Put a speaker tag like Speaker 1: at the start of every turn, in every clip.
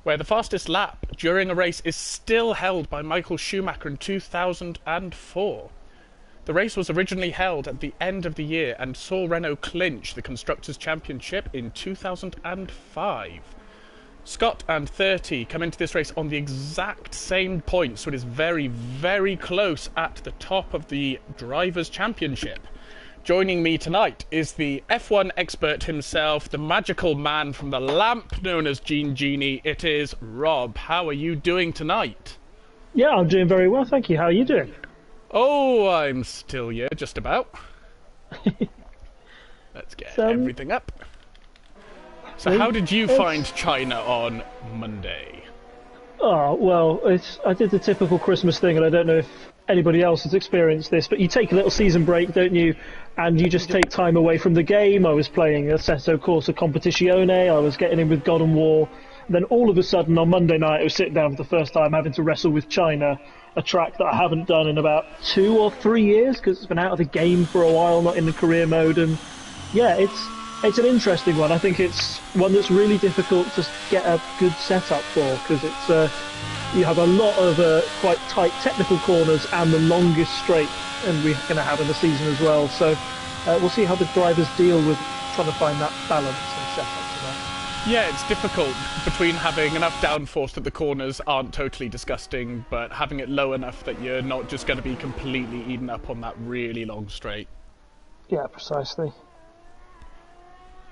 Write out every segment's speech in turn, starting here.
Speaker 1: where the fastest lap during a race is still held by Michael Schumacher in 2004. The race was originally held at the end of the year and saw Renault clinch the Constructors' Championship in 2005. Scott and 30 come into this race on the exact same point, so it is very, very close at the top of the Drivers' Championship. Joining me tonight is the F1 expert himself, the magical man from the lamp known as Gene Genie. It is Rob. How are you doing tonight?
Speaker 2: Yeah, I'm doing very well, thank you. How are you doing?
Speaker 1: Oh, I'm still here, just about. Let's get everything up. So how did you find China on Monday?
Speaker 2: Oh, well, I did the typical Christmas thing, and I don't know if anybody else has experienced this, but you take a little season break, don't you? And you just take time away from the game. I was playing Assetto Corsa Competizione, I was getting in with God and War. And then all of a sudden on Monday night I was sitting down for the first time having to wrestle with China, a track that I haven't done in about 2 or 3 years because it's been out of the game for a while, not in the career mode. And yeah, it's an interesting one. I think it's one that's really difficult to get a good setup for because it's you have a lot of quite tight technical corners and the longest straight, and we're going to have in the season as well. So we'll see how the drivers deal with trying to find that balance and setup tonight.
Speaker 1: Yeah, it's difficult between having enough downforce that the corners aren't totally disgusting, but having it low enough that you're not just going to be completely eaten up on that really long straight.
Speaker 2: Yeah, precisely.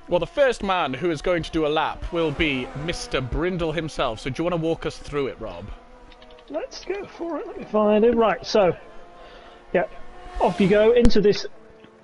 Speaker 1: Well, the first man who is going to do a lap will be Mr. Brindle himself. So do you want to walk us through it, Rob?
Speaker 2: Let's go for it. Let me find it. Right, so, yeah, off you go into this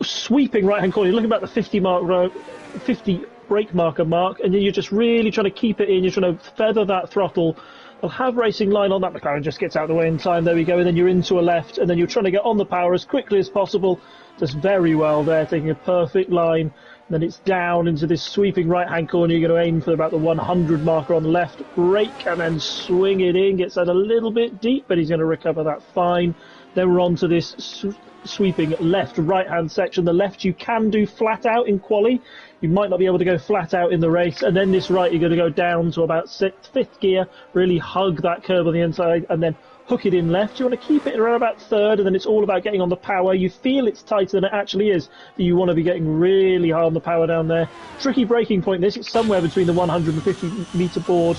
Speaker 2: sweeping right-hand corner. You're looking about the 50 brake marker mark, and then you're just really trying to keep it in. You're trying to feather that throttle. They'll have racing line on that. McLaren just gets out of the way in time. There we go. And then you're into a left, and then you're trying to get on the power as quickly as possible. Just very well there, taking a perfect line. Then it's down into this sweeping right-hand corner. You're going to aim for about the 100 marker on the left, brake, and then swing it in. Gets that a little bit deep, but he's going to recover that fine. Then we're on to this sweeping left-right-hand section. The left you can do flat out in quali. You might not be able to go flat out in the race. And then this right, you're going to go down to about fifth gear, really hug that curb on the inside, and then hook it in left. You want to keep it around about third, and then it's all about getting on the power. You feel it's tighter than it actually is, but you want to be getting really hard on the power down there. Tricky braking point this. It's somewhere between the 150 meter board.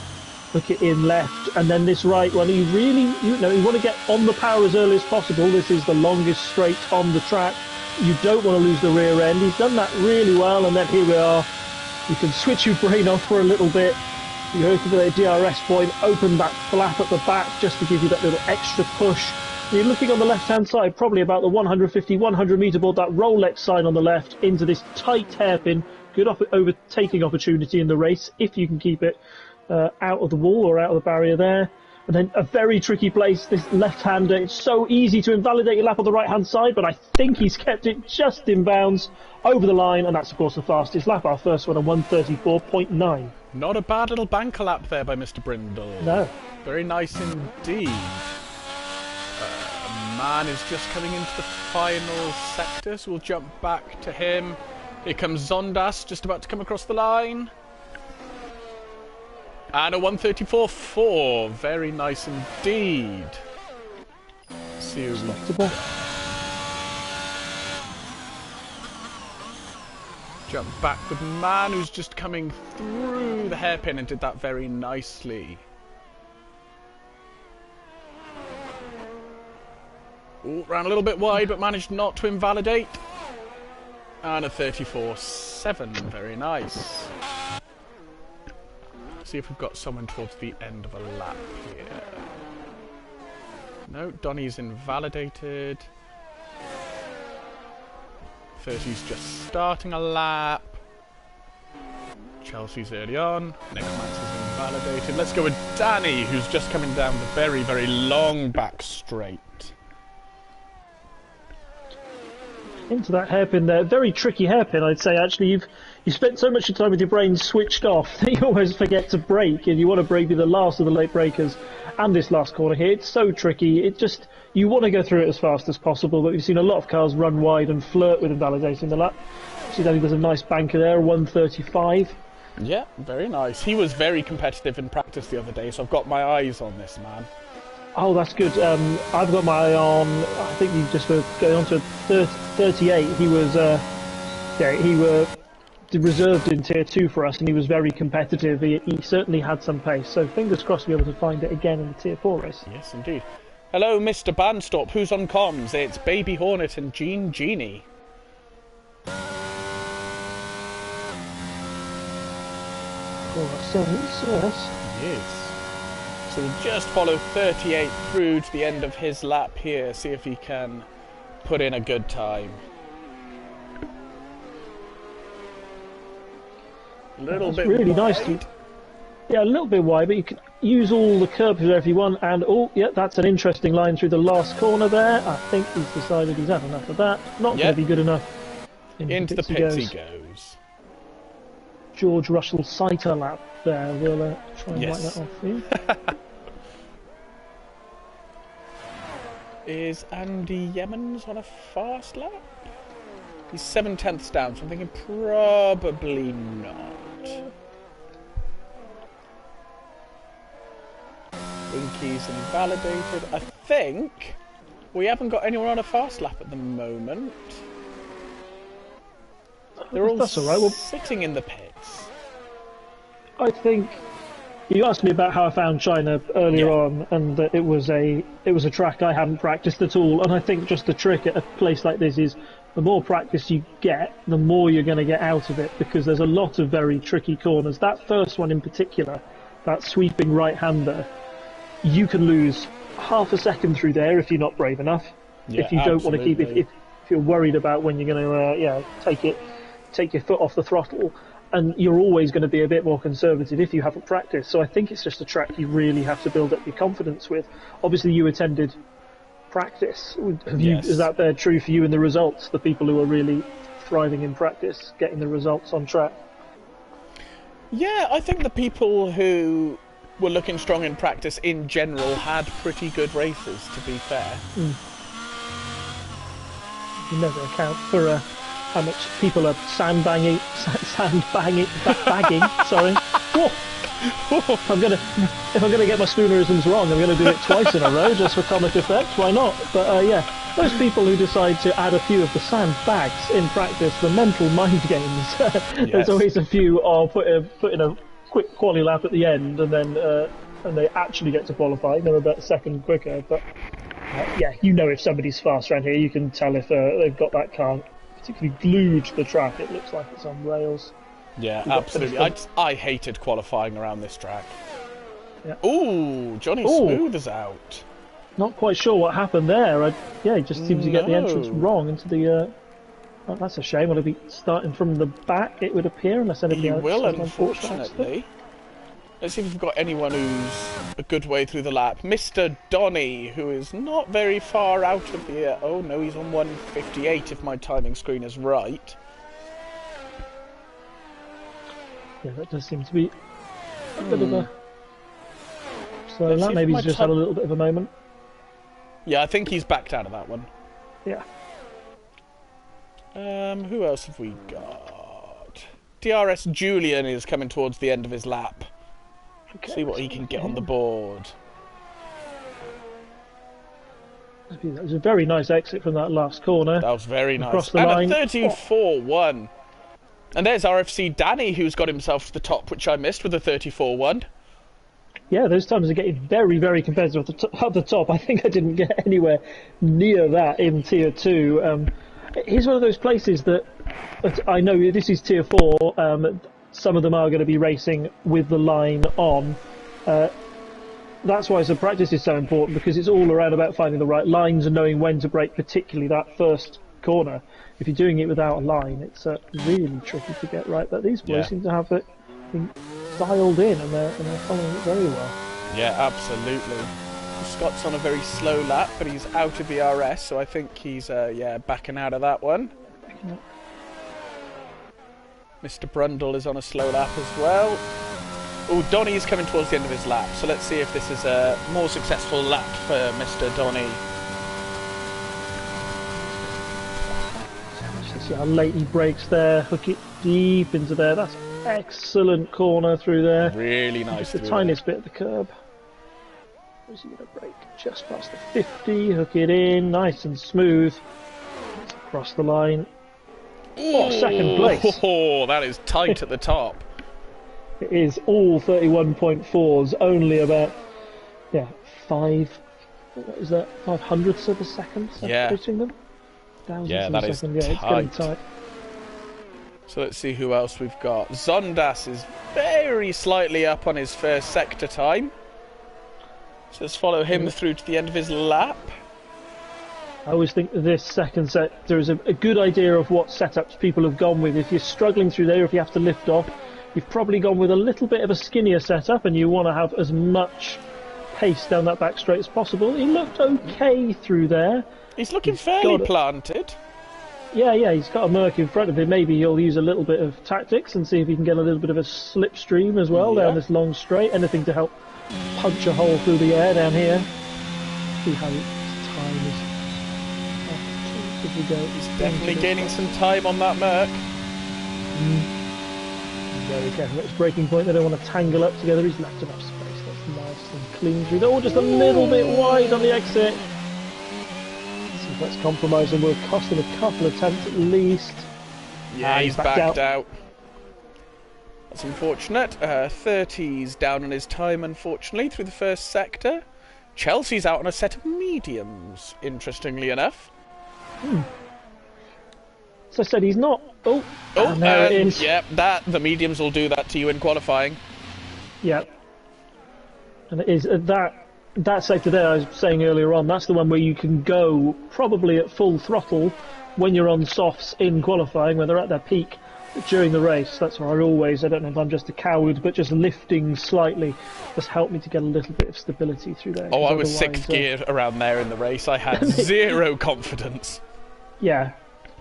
Speaker 2: Hook it in left, and then this right one. You really, you want to get on the power as early as possible. This is the longest straight on the track. You don't want to lose the rear end. He's done that really well, and then here we are. You can switch your brain off for a little bit. You go to the DRS point, open that flap at the back just to give you that little extra push. You're looking on the left-hand side, probably about the 150, 100 meter board, that Rolex sign on the left, into this tight hairpin. Good overtaking opportunity in the race, if you can keep it out of the wall or out of the barrier there. And then a very tricky place, this left-hander. It's so easy to invalidate your lap on the right-hand side, but I think he's kept it just in bounds over the line, and that's, of course, the fastest lap. Our first one, a 1:34.9.
Speaker 1: Not a bad little banker lap there by Mr. Brindle.
Speaker 2: No.
Speaker 1: Very nice indeed. Man is just coming into the final sector, so we'll jump back to him. Here comes Zondas, just about to come across the line. And a 1:34.4. Very nice indeed. See who's jump back with Man, who's just coming through the hairpin and did that very nicely. Ooh, ran a little bit wide, but managed not to invalidate. And a 34.7. Very nice. See if we've got someone towards the end of a lap here. No, Donny's invalidated. 30's just starting a lap. Chelsea's early on. Nick Max is invalidated. Let's go with Danny, who's just coming down the very, very long back straight.
Speaker 2: Into that hairpin there. Very tricky hairpin, I'd say. Actually, you spent so much time with your brain switched off that you almost forget to brake, and you want to brake be the last of the late breakers. And this last corner here, it's so tricky. It just, you want to go through it as fast as possible, but we've seen a lot of cars run wide and flirt with invalidating the lap. See, Danny does a nice banker there, 1:35.
Speaker 1: Yeah, very nice. He was very competitive in practice the other day, so I've got my eyes on this man.
Speaker 2: Oh, that's good. I've got my eye on. I think you just were going on to 38. He was, he were reserved in tier 2 for us, and he was very competitive. He certainly had some pace. So fingers crossed to be able to find it again in the tier 4 race.
Speaker 1: Yes, indeed. Hello, Mr. Bandstop. Who's on comms? It's Baby Hornet and Jean Genie.
Speaker 2: Yes.
Speaker 1: Yes. So we'll just follow 38 through to the end of his lap here, see if he can put in a good time. A little bit
Speaker 2: really
Speaker 1: wide.
Speaker 2: nice. Yeah, a little bit wide, but you can use all the curbs there if you want. And oh, yeah, that's an interesting line through the last corner there. I think he's decided he's had enough of that. Not going to be good enough.
Speaker 1: Into the pits he goes.
Speaker 2: George Russell Sighter lap there. We'll try and wipe that off for you.
Speaker 1: Is Andy Yemens on a fast lap? He's 7/10ths down, so I'm thinking probably not. Winky's invalidated. I think we haven't got anyone on a fast lap at the moment. They're all sitting in the pits.
Speaker 2: I think you asked me about how I found China earlier on, and that it was a track I hadn't practiced at all. And I think just the trick at a place like this is the more practice you get, the more you're going to get out of it, because there's a lot of very tricky corners. That first one in particular, that sweeping right-hander, you can lose half a second through there if you're not brave enough. If you don't want to keep it, if you're worried about when you're going to take your foot off the throttle. And you're always going to be a bit more conservative if you haven't practiced. So I think it's just a track you really have to build up your confidence with. Obviously, you attended practice. Is that true for you in the results? The people who are really thriving in practice, getting the results on track?
Speaker 1: Yeah, I think the people who were looking strong in practice in general had pretty good races, to be fair.
Speaker 2: You never account for how much people are bagging. Sorry. If I'm gonna get my spoonerisms wrong, I'm gonna do it twice in a row just for comic effect. Why not? But those people who decide to add a few of the sandbags in practice, the mental mind games. There's always a few. Put in a quick quali lap at the end, and then and they actually get to qualify. They're about a second quicker, but. If somebody's fast around here, you can tell if they've got that car particularly glued to the track. It looks like it's on rails.
Speaker 1: Yeah, absolutely. I hated qualifying around this track.
Speaker 2: Yeah.
Speaker 1: Ooh, Johnny Smooth is out.
Speaker 2: Not quite sure what happened there. He just seems to get the entrance wrong into the... that's a shame. Will it be starting from the back, it would appear, unless anybody else...
Speaker 1: He will, unfortunately. Let's see if we've got anyone who's a good way through the lap. Mr. Donny, who is not very far out of the... oh no, he's on 1:58 if my timing screen is right.
Speaker 2: Yeah, that does seem to be a bit of a... So that maybe he's just had a little bit of a moment.
Speaker 1: Yeah, I think he's backed out of that one.
Speaker 2: Yeah.
Speaker 1: Who else have we got? DRS Julian is coming towards the end of his lap. Okay, see what he can get on the board.
Speaker 2: That was a very nice exit from that last corner.
Speaker 1: That was very nice. And line. A 34-1. And there's RFC Danny, who's got himself to the top, which I missed with a 34-1.
Speaker 2: Yeah, those times are getting very, very competitive at the top. I think I didn't get anywhere near that in Tier 2. Here's one of those places that I know this is Tier 4. Some of them are going to be racing with the line on. That's why the practice is so important, because it's all around about finding the right lines and knowing when to brake, particularly that first corner. If you're doing it without a line, it's really tricky to get right. But these boys seem to have it dialed in, and they're following it very well. Yeah,
Speaker 1: absolutely. Scott's on a very slow lap, but he's out of the RS, so I think he's backing out of that one. Mr. Brundle is on a slow lap as well. Oh, Donny is coming towards the end of his lap, so let's see if this is a more successful lap for Mr. Donny.
Speaker 2: See how late he brakes there, hook it deep into there. That's Excellent corner through there.
Speaker 1: Really nice.
Speaker 2: Just the tiniest bit of the curb. Is he going to break just past the 50? Hook it in, nice and smooth. Across the line. Oh, second place.
Speaker 1: Oh, that is tight at the top.
Speaker 2: It is all 31.4s, only about, what is that, 500ths of a second separating them?
Speaker 1: Yeah, that is
Speaker 2: tight. It's getting tight.
Speaker 1: So let's see who else we've got. Zondas is very slightly up on his first sector time. So let's follow him through to the end of his lap.
Speaker 2: I always think this second sector is a good idea of what setups people have gone with. If you're struggling through there, if you have to lift off, you've probably gone with a little bit of a skinnier setup and you want to have as much pace down that back straight as possible. He looked okay through there.
Speaker 1: He's looking fairly planted.
Speaker 2: Yeah, he's got a Merc in front of him. Maybe he'll use a little bit of tactics and see if he can get a little bit of a slipstream as well down this long straight. Anything to help punch a hole through the air down here. See how his time is.
Speaker 1: He's definitely gaining some time on that Merc.
Speaker 2: Very careful at his braking point. They don't want to tangle up together. He's left enough space. That's nice and clean through there. Oh, just a little bit wide on the exit. Let's see if that's compromising. Will cost him a couple of attempts at least.
Speaker 1: Yeah, he's backed out. That's unfortunate. 30's down on his time, unfortunately, through the first sector. Chelsea's out on a set of mediums, interestingly enough.
Speaker 2: So I said he's not. There it is.
Speaker 1: Yeah, the mediums will do that to you in qualifying.
Speaker 2: Yeah, and it is that sector there. I was saying earlier on. That's the one where you can go probably at full throttle when you're on softs in qualifying, when they're at their peak during the race. That's where I don't know if I'm just a coward, but just lifting slightly just helped me to get a little bit of stability through there.
Speaker 1: Oh, I was sixth gear around there in the race. I had zero confidence.
Speaker 2: Yeah,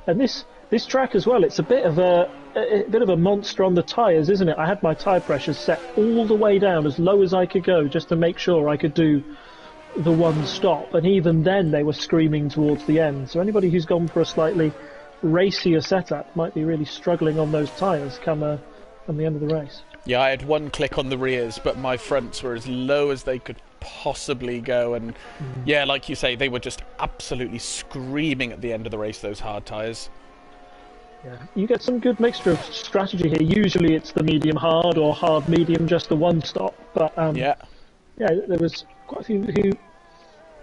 Speaker 2: and this track as well. It's a bit of a monster on the tyres, isn't it? I had my tyre pressures set all the way down as low as I could go, just to make sure I could do the one stop. And even then, they were screaming towards the end. So anybody who's gone for a slightly racier setup might be really struggling on those tyres come the end of the race.
Speaker 1: Yeah, I had one click on the rears, but my fronts were as low as they could possibly go, and yeah, like you say, they were just absolutely screaming at the end of the race, those hard tyres.
Speaker 2: Yeah, you get some good mixture of strategy here. Usually it's the medium hard or hard medium, just the one stop, but there was quite a few who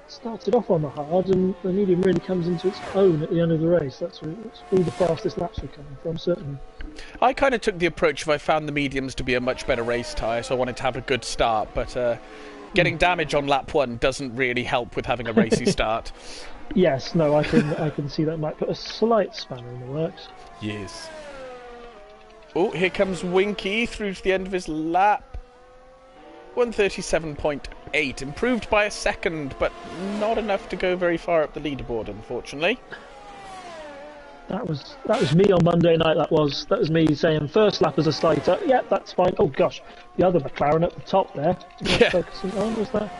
Speaker 2: started off on the hard, and the medium really comes into its own at the end of the race. That's where all the fastest laps were coming from, certainly. I
Speaker 1: kind of took the approach of I found the mediums to be a much better race tyre, so I wanted to have a good start, but getting damage on lap one doesn't really help with having a racy start.
Speaker 2: Yes, no, I can see that might put a slight spanner in the works.
Speaker 1: Yes. Oh, here comes Winky through to the end of his lap. 137.8, improved by a second, but not enough to go very far up the leaderboard, unfortunately.
Speaker 2: That was me on Monday night. That was me saying first lap as a sighter. Yeah, that's fine. Oh gosh, the other McLaren at the top there.
Speaker 1: Yeah.
Speaker 2: Focusing on was that.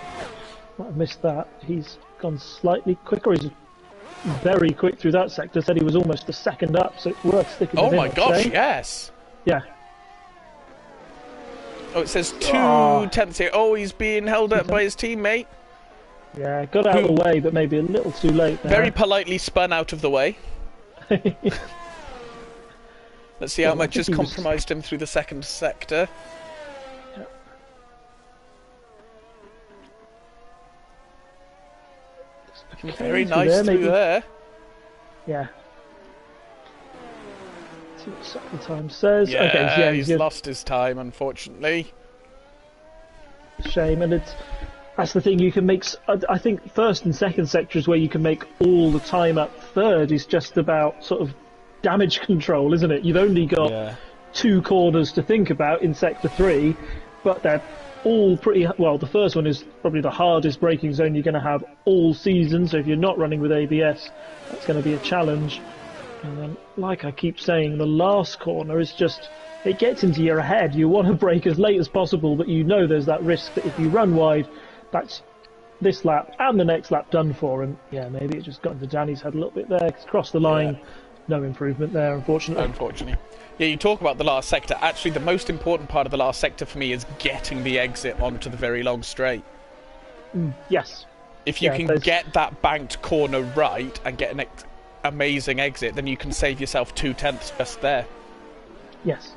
Speaker 2: Might have missed that. He's gone slightly quicker. He's very quick through that sector. Said he was almost a second up, so it's worth sticking with him.
Speaker 1: Oh my gosh, yes.
Speaker 2: Yeah.
Speaker 1: Oh, it says 2/10 here. Oh, he's being held up by his teammate.
Speaker 2: Yeah, got out of the way, but maybe a little too late there.
Speaker 1: Very politely spun out of the way. Let's see how much has compromised him through the second sector. Yeah. Very nice through there.
Speaker 2: Yeah. See what second time says.
Speaker 1: Yeah,
Speaker 2: okay,
Speaker 1: he's lost his time, unfortunately.
Speaker 2: Shame, and that's the thing. You can make. I think first and second sectors where you can make all the time up. Third is just about sort of damage control, isn't it? You've only got two corners to think about in sector 3, but they're all pretty well. The first one is probably the hardest braking zone you're going to have all season. So if you're not running with ABS, that's going to be a challenge. And then, like I keep saying, the last corner is just, it gets into your head. You want to brake as late as possible, but you know there's that risk that if you run wide, that's this lap and the next lap done for. And yeah, maybe it just got into Danny's head a little bit there. Crossed the line, no improvement there, unfortunately.
Speaker 1: Unfortunately. Yeah, you talk about the last sector. Actually, the most important part of the last sector for me is getting the exit onto the very long straight.
Speaker 2: Yes.
Speaker 1: If you can get that banked corner right and get an amazing exit, then you can save yourself 2/10 just there.
Speaker 2: Yes.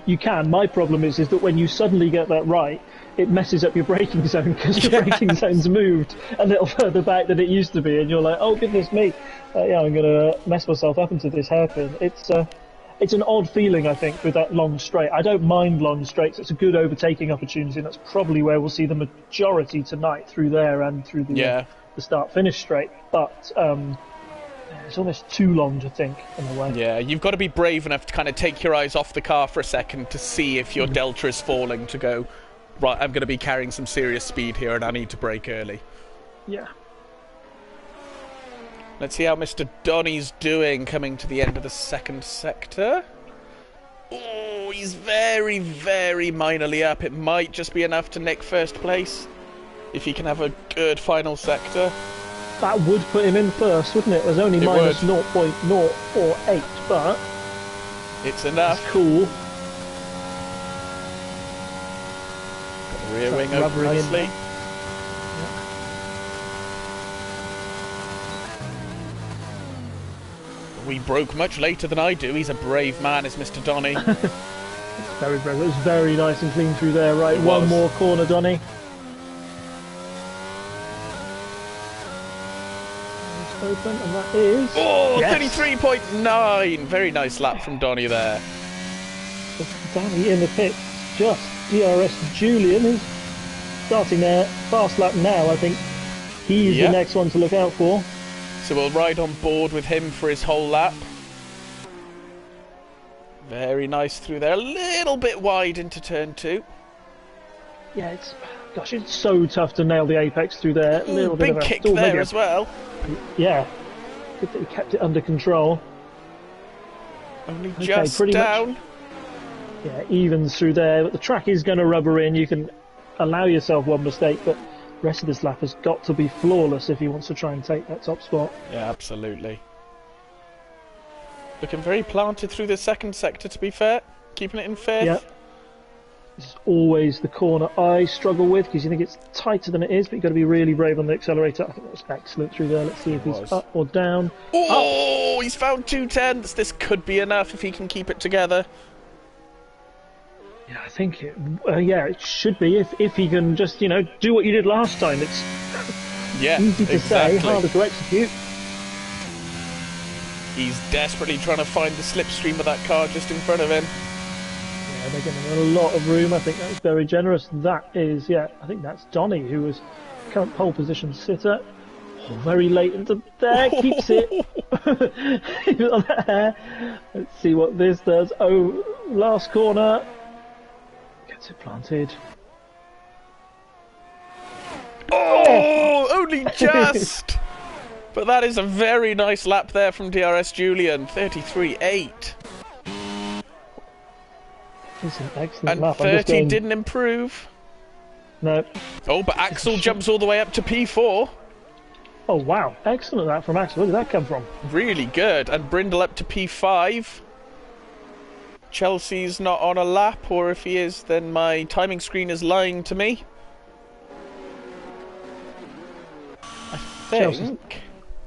Speaker 2: You can. My problem is that when you suddenly get that right, it messes up your braking zone because your braking zone's moved a little further back than it used to be, and you're like, oh goodness me, yeah, I'm going to mess myself up into this hairpin. It's an odd feeling, I think, with that long straight. I don't mind long straights. It's a good overtaking opportunity, and that's probably where we'll see the majority tonight, through there and through the start-finish straight. But it's almost too long to think, in a way.
Speaker 1: Yeah, you've got to be brave enough to kind of take your eyes off the car for a second to see if your delta is falling, to go, right, I'm going to be carrying some serious speed here and I need to brake early.
Speaker 2: Yeah.
Speaker 1: Let's see how Mr. Donny's doing coming to the end of the second sector. Oh, he's very, very minorly up. It might just be enough to nick first place if he can have a good final sector.
Speaker 2: That would put him in first, wouldn't it? There's only minus 0.048, but
Speaker 1: it's enough.
Speaker 2: It's cool.
Speaker 1: Got the rear wing up nicely. We broke much later than I do. He's a brave man, is Mr. Donny.
Speaker 2: Very brave. It was very nice and clean through there. Right, one more corner, Donny. Open, and that is...
Speaker 1: Oh, yes. 33.9! Very nice lap from Donny there.
Speaker 2: Danny in the pits, just DRS Julian, who's starting their fast lap now. I think he's the next one to look out for.
Speaker 1: So we'll ride on board with him for his whole lap. Very nice through there. A little bit wide into turn 2.
Speaker 2: Yeah, it's so tough to nail the apex through there. A little
Speaker 1: big kick there as well.
Speaker 2: Yeah. Good that he kept it under control.
Speaker 1: Only just down.
Speaker 2: Much, yeah, evens through there. But the track is going to rubber in. You can allow yourself one mistake, but the rest of this lap has got to be flawless if he wants to try and take that top spot.
Speaker 1: Yeah, absolutely. Looking very planted through the second sector, to be fair. Keeping it in fifth.
Speaker 2: Yeah. This is always the corner I struggle with, because you think it's tighter than it is, but you've got to be really brave on the accelerator. I think that was excellent through there. Let's see if he's up or down.
Speaker 1: Oh, he's found 2/10. This could be enough if he can keep it together.
Speaker 2: Yeah, I think it should be if he can just, do what you did last time. It's easy to say, harder to execute.
Speaker 1: He's desperately trying to find the slipstream of that car just in front of him.
Speaker 2: Yeah, they're giving him a lot of room. I think that's very generous. That is, I think that's Donny, who was current pole position sitter. Oh, very late into there, keeps it. Let's see what this does. Oh, last corner. Gets it planted.
Speaker 1: Oh, only just! But that is a very nice lap there from DRS Julian. 33.8.
Speaker 2: It's an excellent
Speaker 1: and
Speaker 2: lap.
Speaker 1: 30 didn't improve.
Speaker 2: No.
Speaker 1: Oh, but Axel jumps all the way up to P4.
Speaker 2: Oh, wow. Excellent lap from Axel. Where did that come from?
Speaker 1: Really good. And Brindle up to P5. Chelsea's not on a lap, or if he is, then my timing screen is lying to me. I think...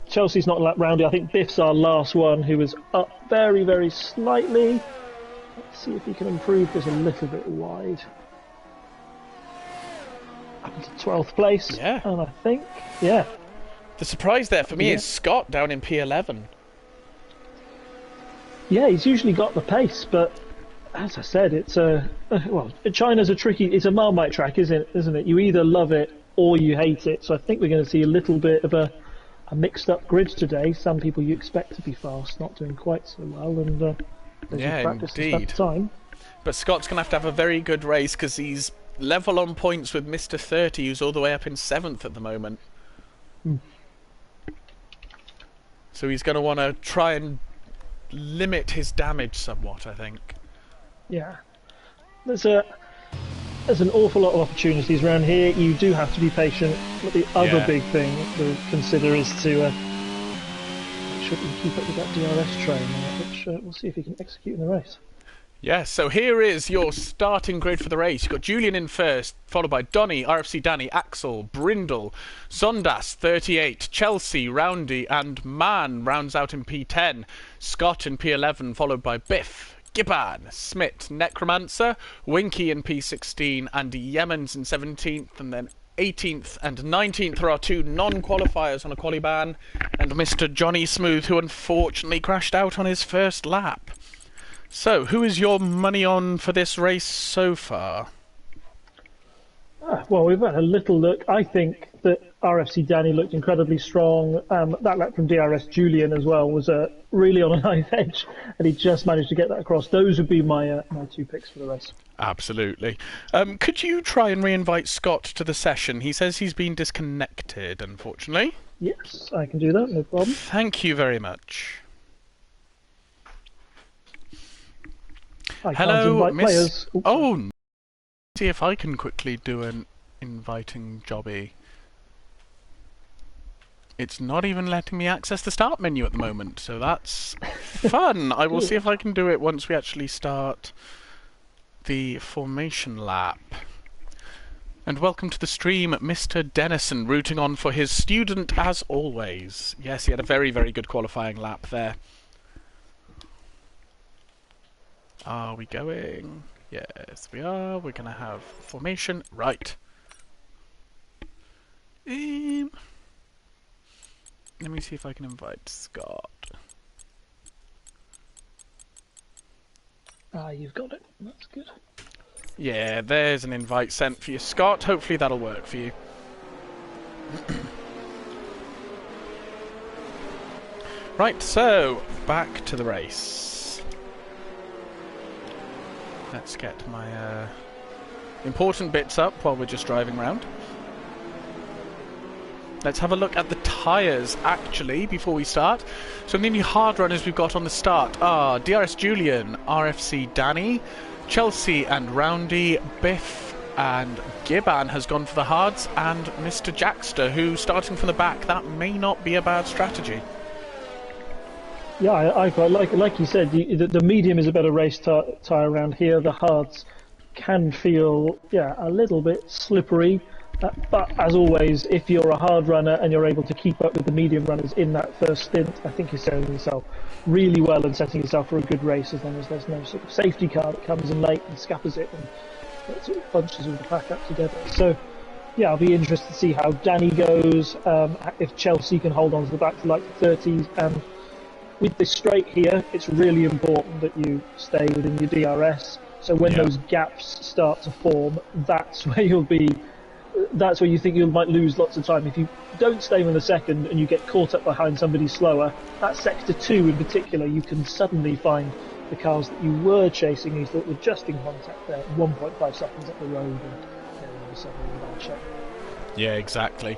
Speaker 2: Chelsea's not a lap round. I think Biff's our last one, who was up very, very slightly. Let's see if he can improve. There's a little bit wide. Up into 12th place.
Speaker 1: Yeah.
Speaker 2: And I think, the
Speaker 1: surprise there for me is Scott down in P11.
Speaker 2: Yeah, he's usually got the pace, but as I said, it's China's it's a Marmite track, isn't it? You either love it or you hate it. So I think we're going to see a little bit of a mixed up grid today. Some people you expect to be fast, not doing quite so well, and
Speaker 1: indeed.
Speaker 2: Time.
Speaker 1: But Scott's going to have a very good race, because he's level on points with Mr. 30, who's all the way up in 7th at the moment. So he's going to want to try and limit his damage somewhat, I think.
Speaker 2: Yeah. There's an awful lot of opportunities around here. You do have to be patient, but the other big thing to consider is to make sure he can keep up with that DRS train, which we'll see if he can execute in the race.
Speaker 1: Yes, so here is your starting grid for the race. You've got Julian in first, followed by Donny, RFC Danny, Axel, Brindle, Zondas, 38, Chelsea, Roundy, and Man rounds out in P10. Scott in P11, followed by Biff, Gibban, Smith, Necromancer, Winky in P16, and Yemens in 17th, and then 18th and 19th are our two non-qualifiers on a quali ban, and Mr. Johnny Smooth, who unfortunately crashed out on his first lap. So, who is your money on for this race so far?
Speaker 2: Well, we've had a little look. I think that RFC Danny looked incredibly strong. That lap from DRS Julian as well was really on a knife edge, and he just managed to get that across. Those would be my two picks for the race.
Speaker 1: Absolutely. Could you try and re-invite Scott to the session? He says he's been disconnected, unfortunately.
Speaker 2: Yes, I can do that, no problem.
Speaker 1: Thank you very much.
Speaker 2: I
Speaker 1: Hello,
Speaker 2: can't invite
Speaker 1: Miss...
Speaker 2: players. Oops.
Speaker 1: Oh, see if I can quickly do an inviting jobby. It's not even letting me access the start menu at the moment, so that's fun. I will see if I can do it once we actually start the formation lap. And welcome to the stream, Mr. Dennison, rooting on for his student as always. Yes, he had a very, very good qualifying lap there. Are we going? Yes, we are. We're going to have formation. Right. Let me see if I can invite Scott.
Speaker 2: You've got it. That's good.
Speaker 1: Yeah, there's an invite sent for you, Scott. Hopefully that'll work for you. Right, so back to the race. Let's get my important bits up while we're just driving around. Let's have a look at the tyres, actually, before we start. So the only hard runners we've got on the start are DRS Julian, RFC Danny, Chelsea and Roundy, Biff and Gibban has gone for the hards, and Mr. Jackster, who, starting from the back, that may not be a bad strategy.
Speaker 2: Yeah, I quite like you said, the medium is a better race tyre around here. The hards can feel, a little bit slippery. But as always, if you're a hard runner and you're able to keep up with the medium runners in that first stint, I think you're setting yourself really well and setting yourself for a good race, as long as there's no sort of safety car that comes in late and scappers it and sort of bunches all the pack up together. So, yeah, I'll be interested to see how Danny goes, if Chelsea can hold on to the back to like the 30s. And with this straight here, it's really important that you stay within your DRS. So when those gaps start to form, that's where you'll be. That's where you think you might lose lots of time. If you don't stay in the second and you get caught up behind somebody slower, that sector 2 in particular, you can suddenly find the cars that you were chasing, you thought were just in contact there, 1.5 seconds up the road, and you're suddenly in bad shape.
Speaker 1: Yeah, exactly.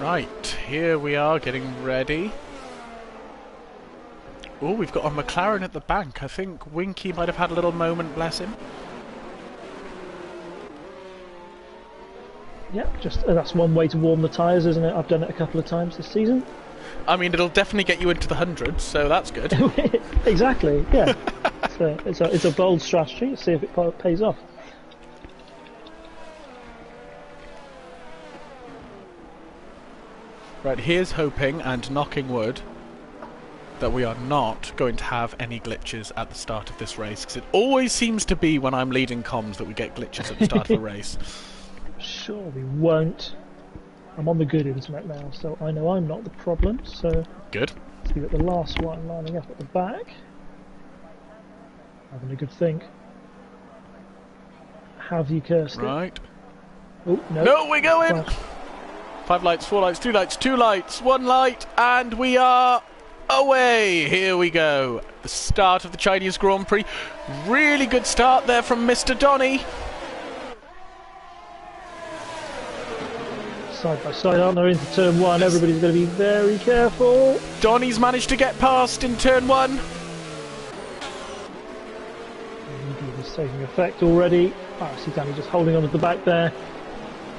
Speaker 1: Right, here we are getting ready. Oh, we've got a McLaren at the bank. I think Winky might have had a little moment, bless him.
Speaker 2: Yeah, just that's one way to warm the tyres, isn't it? I've done it a couple of times this season.
Speaker 1: I mean, it'll definitely get you into the hundreds, so that's good.
Speaker 2: Exactly, yeah. It's a bold strategy. Let's see if it pays off.
Speaker 1: Right, here's hoping and knocking wood that we are not going to have any glitches at the start of this race, because it always seems to be when I'm leading comms that we get glitches at the start of the race.
Speaker 2: Sure, we won't. I'm on the good internet now, so I know I'm not the problem. So
Speaker 1: good.
Speaker 2: We've got the last one lining up at the back. Having a good think. Have you cursed it?
Speaker 1: Right.
Speaker 2: Oh, no.
Speaker 1: No, we're going!
Speaker 2: Flash.
Speaker 1: 5 lights, 4 lights, 2 lights, 2 lights, 1 light, and we are away! Here we go. The start of the Chinese Grand Prix. Really good start there from Mr. Donny.
Speaker 2: Side by side, aren't they, into turn 1? Everybody's going to be very careful.
Speaker 1: Donny's managed to get past in turn 1.
Speaker 2: It's taking effect already. I see Danny just holding on to the back there.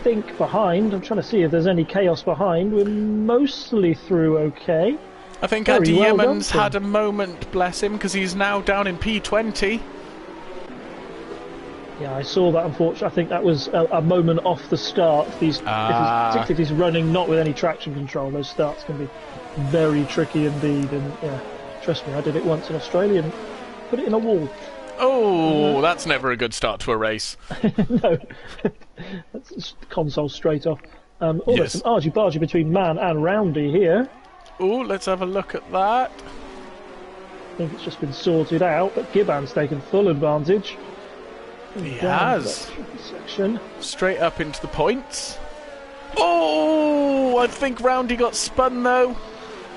Speaker 2: think behind. I'm trying to see if there's any chaos behind. We're mostly through okay.
Speaker 1: I think
Speaker 2: Very
Speaker 1: Andy
Speaker 2: well
Speaker 1: Yemen's
Speaker 2: done,
Speaker 1: had a moment, bless him, because he's now down in P20.
Speaker 2: Yeah, I saw that, unfortunately. I think that was a moment off the start. Particularly if he's running not with any traction control, those starts can be very tricky indeed. And yeah, trust me, I did it once in Australia and put it in a wall.
Speaker 1: Oh, that's never a good start to a race.
Speaker 2: No, that's console straight off. There's
Speaker 1: Yes.
Speaker 2: some argy-bargy between Man and Roundy here.
Speaker 1: Oh, let's have a look at that.
Speaker 2: I think it's just been sorted out, but Giban's taken full advantage.
Speaker 1: He
Speaker 2: Down
Speaker 1: has.
Speaker 2: that tricky section.
Speaker 1: Straight up into the points. Oh, I think Roundy got spun though.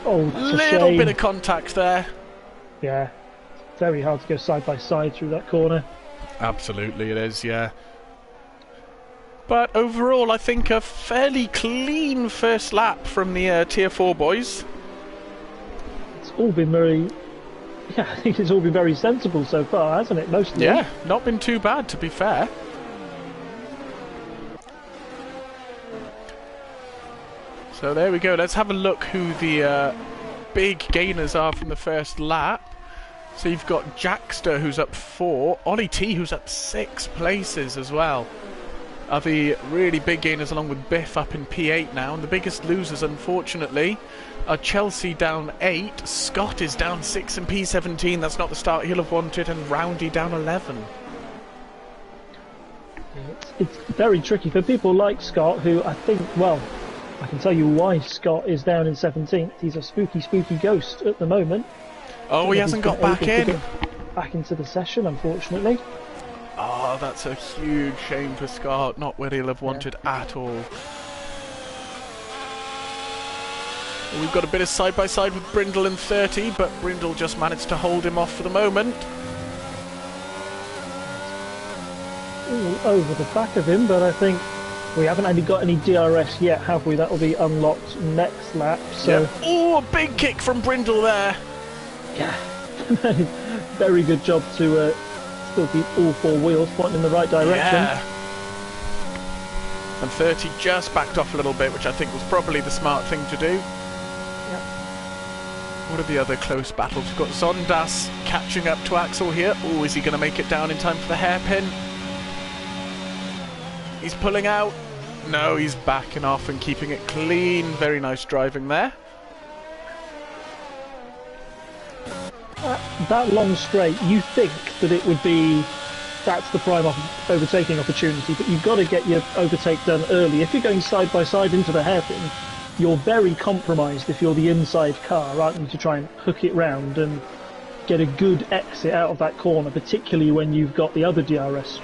Speaker 2: Oh, that's a
Speaker 1: Little
Speaker 2: shame.
Speaker 1: bit of contact there.
Speaker 2: Yeah, very hard to go side by side through that corner.
Speaker 1: Absolutely it is, yeah. But overall, I think a fairly clean first lap from the Tier 4 boys.
Speaker 2: It's all been very... Yeah, I think it's all been very sensible so far, hasn't it? Mostly.
Speaker 1: Yeah, not been too bad, to be fair. So there we go. Let's have a look who the big gainers are from the first lap. So you've got Jackster, who's up 4. Ollie T, who's up 6 places as well. Are the really big gainers, along with Biff up in P8 now. And the biggest losers, unfortunately, are Chelsea down 8. Scott is down 6 in P17. That's not the start he'll have wanted. And Roundy down 11.
Speaker 2: It's very tricky for people like Scott, who I think, well, I can tell you why Scott is down in 17th. He's a spooky, spooky ghost at the moment.
Speaker 1: Oh, he hasn't got back in.
Speaker 2: Back into the session, unfortunately.
Speaker 1: Oh, that's a huge shame for Scott. Not where he'll have wanted at all. Well, we've got a bit of side-by-side with Brindle in 30, but Brindle just managed to hold him off for the moment.
Speaker 2: All over the back of him, but I think we haven't actually got any DRS yet, have we? That will be unlocked next lap. So,
Speaker 1: Yep. Oh, a big kick from Brindle there.
Speaker 2: yeah, very good job to still keep all 4 wheels pointing in the right direction.
Speaker 1: Yeah. And 30 just backed off a little bit, which I think was probably the smart thing to do.
Speaker 2: Yep.
Speaker 1: What are the other close battles? We've got Zondas catching up to Axel here. Oh, is he going to make it down in time for the hairpin? He's pulling out. No, he's backing off and keeping it clean. Very nice driving there.
Speaker 2: That long straight, you think that it would be, that's the prime overtaking opportunity, but you've got to get your overtake done early. If you're going side by side into the hairpin, you're very compromised if you're the inside car, aren't you, to try and hook it round and get a good exit out of that corner, particularly when you've got the other DRS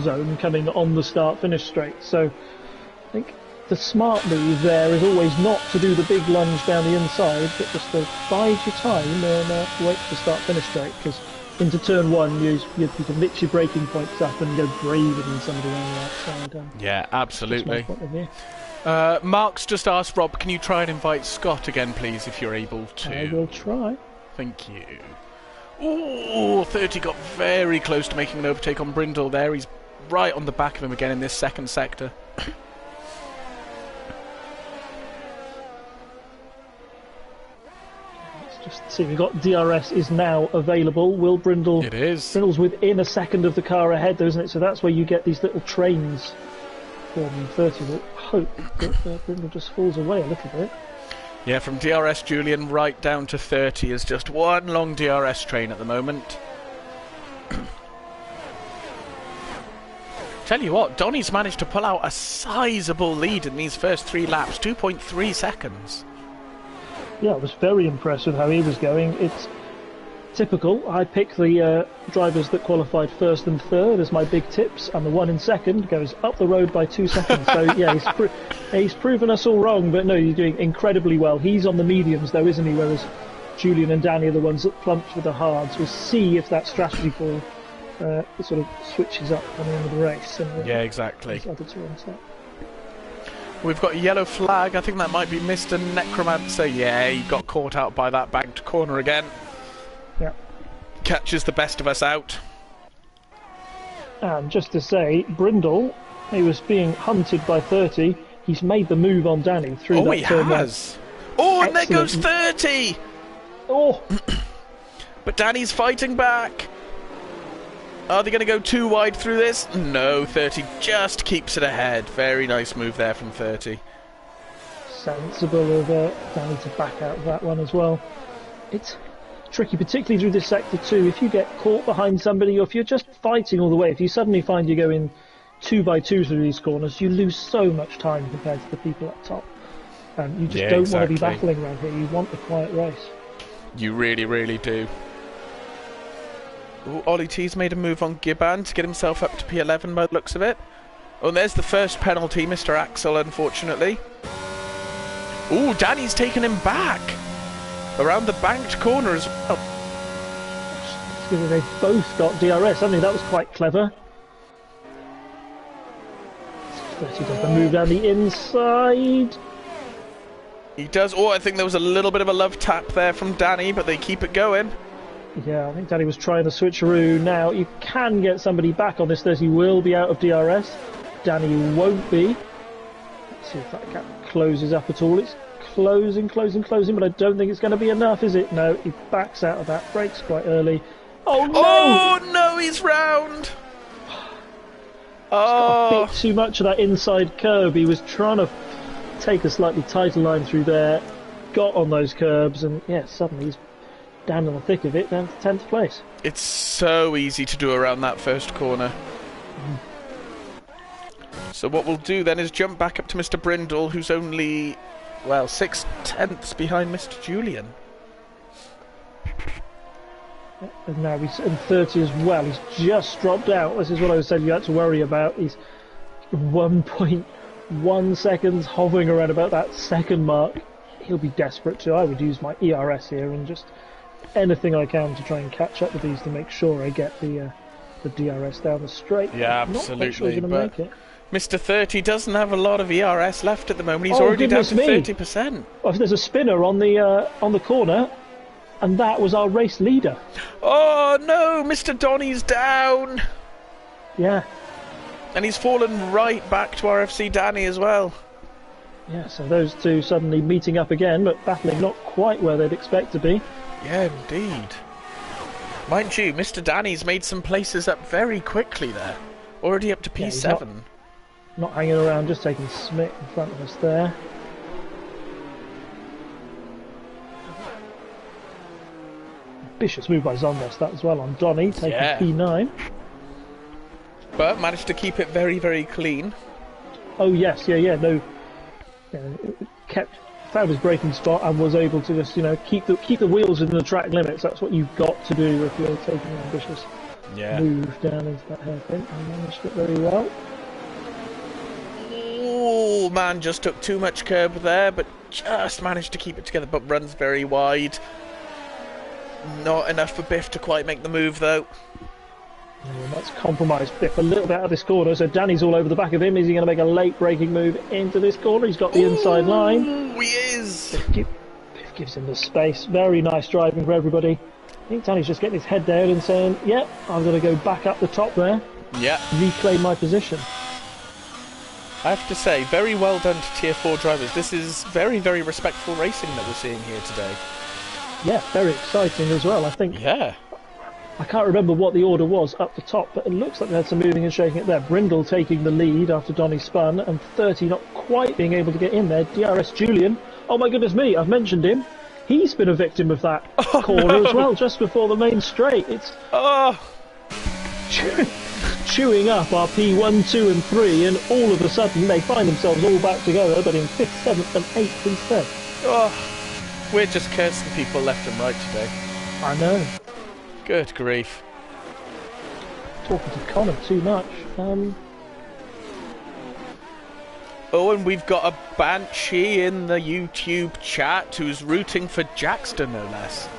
Speaker 2: zone coming on the start-finish straight. So I think the smart move there is always not to do the big lunge down the inside, but just to bide your time and wait for the start-finish straight, because into turn 1 you can mix your braking points up and go braver than somebody on the outside.
Speaker 1: Yeah, absolutely.
Speaker 2: That's my point of view.
Speaker 1: Mark's just asked Rob, can you try and invite Scott again, please, if you're able to?
Speaker 2: I will try.
Speaker 1: Thank you. Ooh, 30 got very close to making an overtake on Brindle there. He's right on the back of him again in this second sector.
Speaker 2: Let's just see, we've got DRS is now available. Will Brindle...
Speaker 1: It is.
Speaker 2: Brindle's within a second of the car ahead, though, isn't it? So that's where you get these little trains forming. 30 will hope that Brindle just falls away a little bit.
Speaker 1: Yeah, from DRS Julian right down to 30 is just one long DRS train at the moment. Tell you what, Donny's managed to pull out a sizable lead in these first 3 laps, 2.3 seconds.
Speaker 2: Yeah, I was very impressed with how he was going. It's typical. I pick the drivers that qualified first and third as my big tips, and the one in second goes up the road by 2 seconds. So yeah, he's proven us all wrong, but no, he's doing incredibly well. He's on the mediums though, isn't he? Whereas Julian and Danny are the ones that plumped for the hards. We'll see if that strategy for sort of switches up on the end of the race. And,
Speaker 1: yeah, exactly.
Speaker 2: other two on set.
Speaker 1: We've got a yellow flag. I think that might be Mr. Necromancer. Yeah, he got caught out by that banked corner again.
Speaker 2: Yeah.
Speaker 1: Catches the best of us out.
Speaker 2: And just to say, Brindle He was being hunted by 30. He's made the move on Danny through that turn.
Speaker 1: Oh, he has. Oh, and there goes
Speaker 2: Excellent.
Speaker 1: 30.
Speaker 2: Oh,
Speaker 1: But Danny's fighting back. Are they going to go too wide through this? No, 30 just keeps it ahead. Very nice move there from 30.
Speaker 2: sensible of Danny to back out of that one as well. It's tricky, particularly through this sector too. If you get caught behind somebody, or if you're just fighting all the way, if you suddenly find you go in 2 by 2 through these corners, you lose so much time compared to the people up top. You just don't want to be battling around here. You want the quiet race.
Speaker 1: You really, really do. Ooh, Ollie T's made a move on Gibbon to get himself up to P11 by the looks of it. Oh, and there's the first penalty, Mr. Axel, unfortunately. Ooh, Danny's taken him back. Around the banked corner as well.
Speaker 2: They both got DRS, haven't they? That was quite clever. 30 does the move down the inside.
Speaker 1: He does. Oh, I think there was a little bit of a love tap there from Danny, but they keep it going.
Speaker 2: Yeah, I think Danny was trying the switcheroo. Now you can get somebody back on this. 30 will be out of DRS. Danny won't be. Let's see if that gap closes up at all. It's closing, but I don't think it's going to be enough, is it? No, he backs out of that. Brakes quite early. Oh no!
Speaker 1: Oh no, he's round!
Speaker 2: A bit too much of that inside curb. He was trying to take a slightly tighter line through there, got on those curbs, and yeah, suddenly he's down in the thick of it, down to 10th place.
Speaker 1: It's so easy to do around that first corner. So what we'll do then is jump back up to Mr. Brindle, who's only, well, 6/10 behind Mr. Julian.
Speaker 2: And now he's in 30 as well. He's just dropped out. This is what I was saying you had to worry about. He's 1.1 seconds hovering around about that second mark. He'll be desperate too. I would use my ERS here and just anything I can to try and catch up with these to make sure I get the DRS down the straight.
Speaker 1: Yeah,
Speaker 2: I'm not quite
Speaker 1: absolutely.
Speaker 2: sure he's gonna make it.
Speaker 1: Mr. 30 doesn't have a lot of ERS left at the moment. He's already down to 30%.
Speaker 2: Oh, there's a spinner on the corner, and that was our race leader.
Speaker 1: Oh no, Mr. Donny's down.
Speaker 2: Yeah.
Speaker 1: And he's fallen right back to RFC Danny as well.
Speaker 2: Yeah, so those two suddenly meeting up again, but battling not quite where they'd expect to be.
Speaker 1: Yeah, indeed. Mind you, Mr. Danny's made some places up very quickly there. Already up to P7.
Speaker 2: Yeah, not hanging around, just taking Smith in front of us there. Ambitious move by Zondas, that as well on Donny, taking P9.
Speaker 1: But managed to keep it very, very clean.
Speaker 2: Oh yes, no. Found his braking spot and was able to just, keep the wheels within the track limits. That's what you've got to do if you're taking an ambitious move down into that hairpin. And managed it very well.
Speaker 1: Oh man, just took too much curb there, but just managed to keep it together. But runs very wide. Not enough for Biff to quite make the move though.
Speaker 2: And that's compromised Biff a little bit out of this corner, so Danny's all over the back of him. Is he going to make a late braking move into this corner? He's got the inside line.
Speaker 1: He is!
Speaker 2: Biff gives him the space. Very nice driving for everybody. I think Danny's just getting his head down and saying, yeah, I'm going to go back up the top there.
Speaker 1: Yeah.
Speaker 2: Reclaim my position.
Speaker 1: I have to say, very well done to Tier 4 drivers. This is very, very respectful racing that we're seeing here today.
Speaker 2: Yeah, very exciting as well, I think.
Speaker 1: Yeah.
Speaker 2: I can't remember what the order was up the top, but it looks like they had some moving and shaking it there. Brindle taking the lead after Donny spun, and 30 not quite being able to get in there. DRS Julian, oh my goodness me, I've mentioned him. He's been a victim of that corner as well, just before the main straight. It's chewing up our P1, 2 and 3, and all of a sudden they find themselves all back together, but in 5th, 7th and 8th instead.
Speaker 1: Oh, we're just cursing people left and right today.
Speaker 2: I know.
Speaker 1: Good grief.
Speaker 2: Talking to Connor too much.
Speaker 1: Oh, and we've got a Banshee in the YouTube chat who's rooting for Jackster, no less.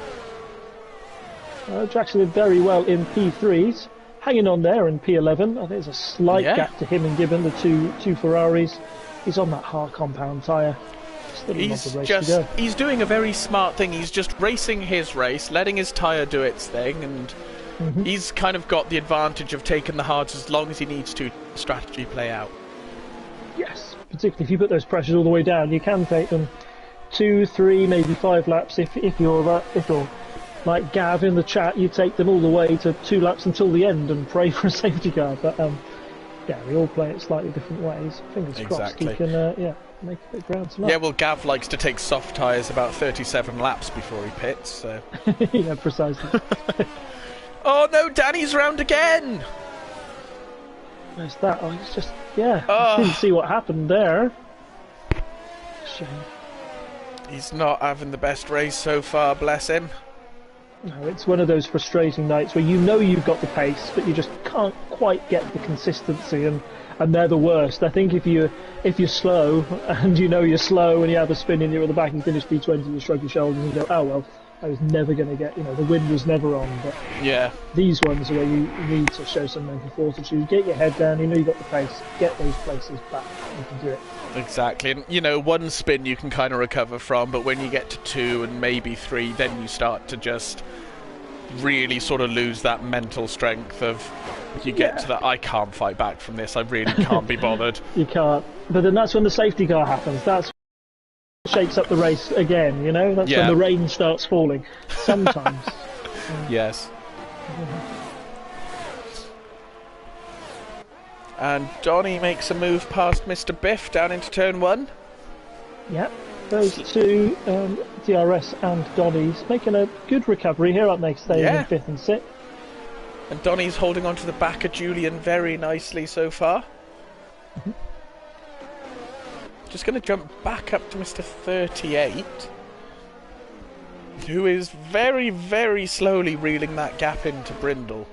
Speaker 2: Jackster did very well in P3s. Hanging on there in P11. I think there's a slight gap to him and Gibbon, the two Ferraris. He's on that hard compound tyre.
Speaker 1: He's doing a very smart thing. He's just racing his race, letting his tyre do its thing, and he's kind of got the advantage of taking the hards as long as he needs to strategy play out.
Speaker 2: Yes, particularly if you put those pressures all the way down, you can take them 2, 3, maybe 5 laps. If you're like Gav in the chat, you take them all the way to 2 laps until the end and pray for a safety car. But yeah, we all play it slightly different ways. Fingers crossed he can make a bit of ground tonight.
Speaker 1: Yeah, well, Gav likes to take soft tyres about 37 laps before he pits, so...
Speaker 2: Yeah, precisely.
Speaker 1: Oh no, Danny's round again!
Speaker 2: There's that. Oh, it's just, I didn't see what happened there. Shame.
Speaker 1: He's not having the best race so far, bless him.
Speaker 2: No, it's one of those frustrating nights where you know you've got the pace, but you just can't quite get the consistency, and they're the worst. I think if you're slow, and you know you're slow, and you have a spin in you at the back and finish P20, you shrug your shoulders and you go, oh well, I was never going to get, the wind was never on. But
Speaker 1: yeah,
Speaker 2: these ones are where you need to show some mental fortitude, get your head down, you know you've got the pace, get those places back, you can do it.
Speaker 1: Exactly, and one spin you can kind of recover from, but when you get to 2 and maybe 3, then you start to just really sort of lose that mental strength of, you get to that, I can't fight back from this, I really can't be bothered.
Speaker 2: You can't, but then that's when the safety car happens, that's shakes up the race again, that's when the rain starts falling sometimes.
Speaker 1: Yes. And Donny makes a move past Mr. Biff down into turn 1.
Speaker 2: Yep, those two, DRS and Donny's making a good recovery here, aren't they, staying in 5th and 6th.
Speaker 1: And Donny's holding on to the back of Julian very nicely so far.
Speaker 2: Mm-hmm.
Speaker 1: Just going to jump back up to Mr. 38, who is very, very slowly reeling that gap into Brindle.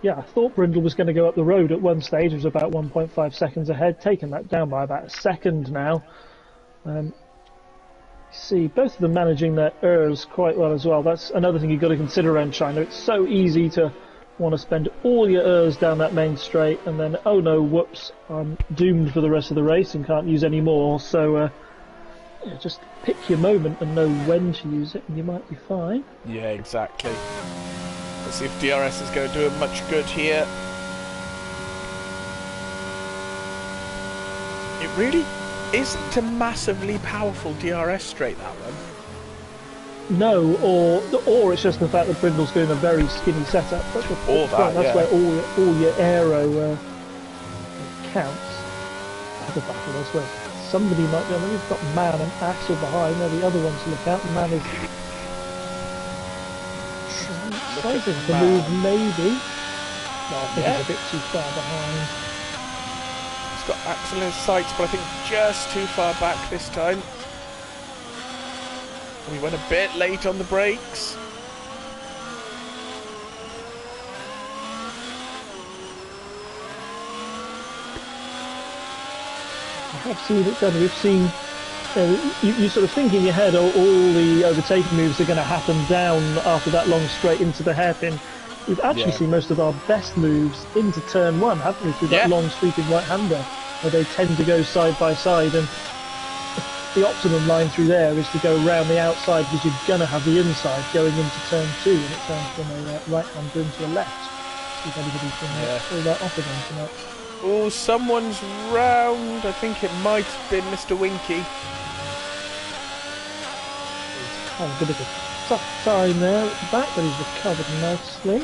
Speaker 2: Yeah, I thought Brindle was going to go up the road at one stage. It was about 1.5 seconds ahead, taking that down by about a second now. See, both of them managing their errs quite well as well. That's another thing you've got to consider around China. It's so easy to want to spend all your errs down that main straight and then, oh no, whoops, I'm doomed for the rest of the race and can't use any more. So just pick your moment and know when to use it and you might be fine.
Speaker 1: Yeah, exactly. Let's see if DRS is going to do him much good here. It really isn't a massively powerful DRS straight, that one.
Speaker 2: No, or it's just the fact that Brindle's doing a very skinny setup. But that's where all your aero counts. Other battle is where somebody might be on. We've got Man and Axel behind. They're the other ones to look out. Man is trying to move, maybe. No, I think he's a bit too far behind.
Speaker 1: He's got Axel in his sights, but I think just too far back this time. We went a bit late on the brakes.
Speaker 2: I have seen it done. We've seen, you sort of think in your head, all the overtaking moves are going to happen down after that long straight into the hairpin. We've actually seen most of our best moves into turn 1, haven't we, through that long sweeping right-hander, where they tend to go side by side, and the optimum line through there is to go round the outside because you're going to have the inside going into turn 2 and it turns from a right-hander into a left. See if anybody can pull that off again tonight.
Speaker 1: Oh, someone's round. I think it might have been Mr. Winky.
Speaker 2: Oh, a bit of a tough time there at the back, but he's recovered nicely.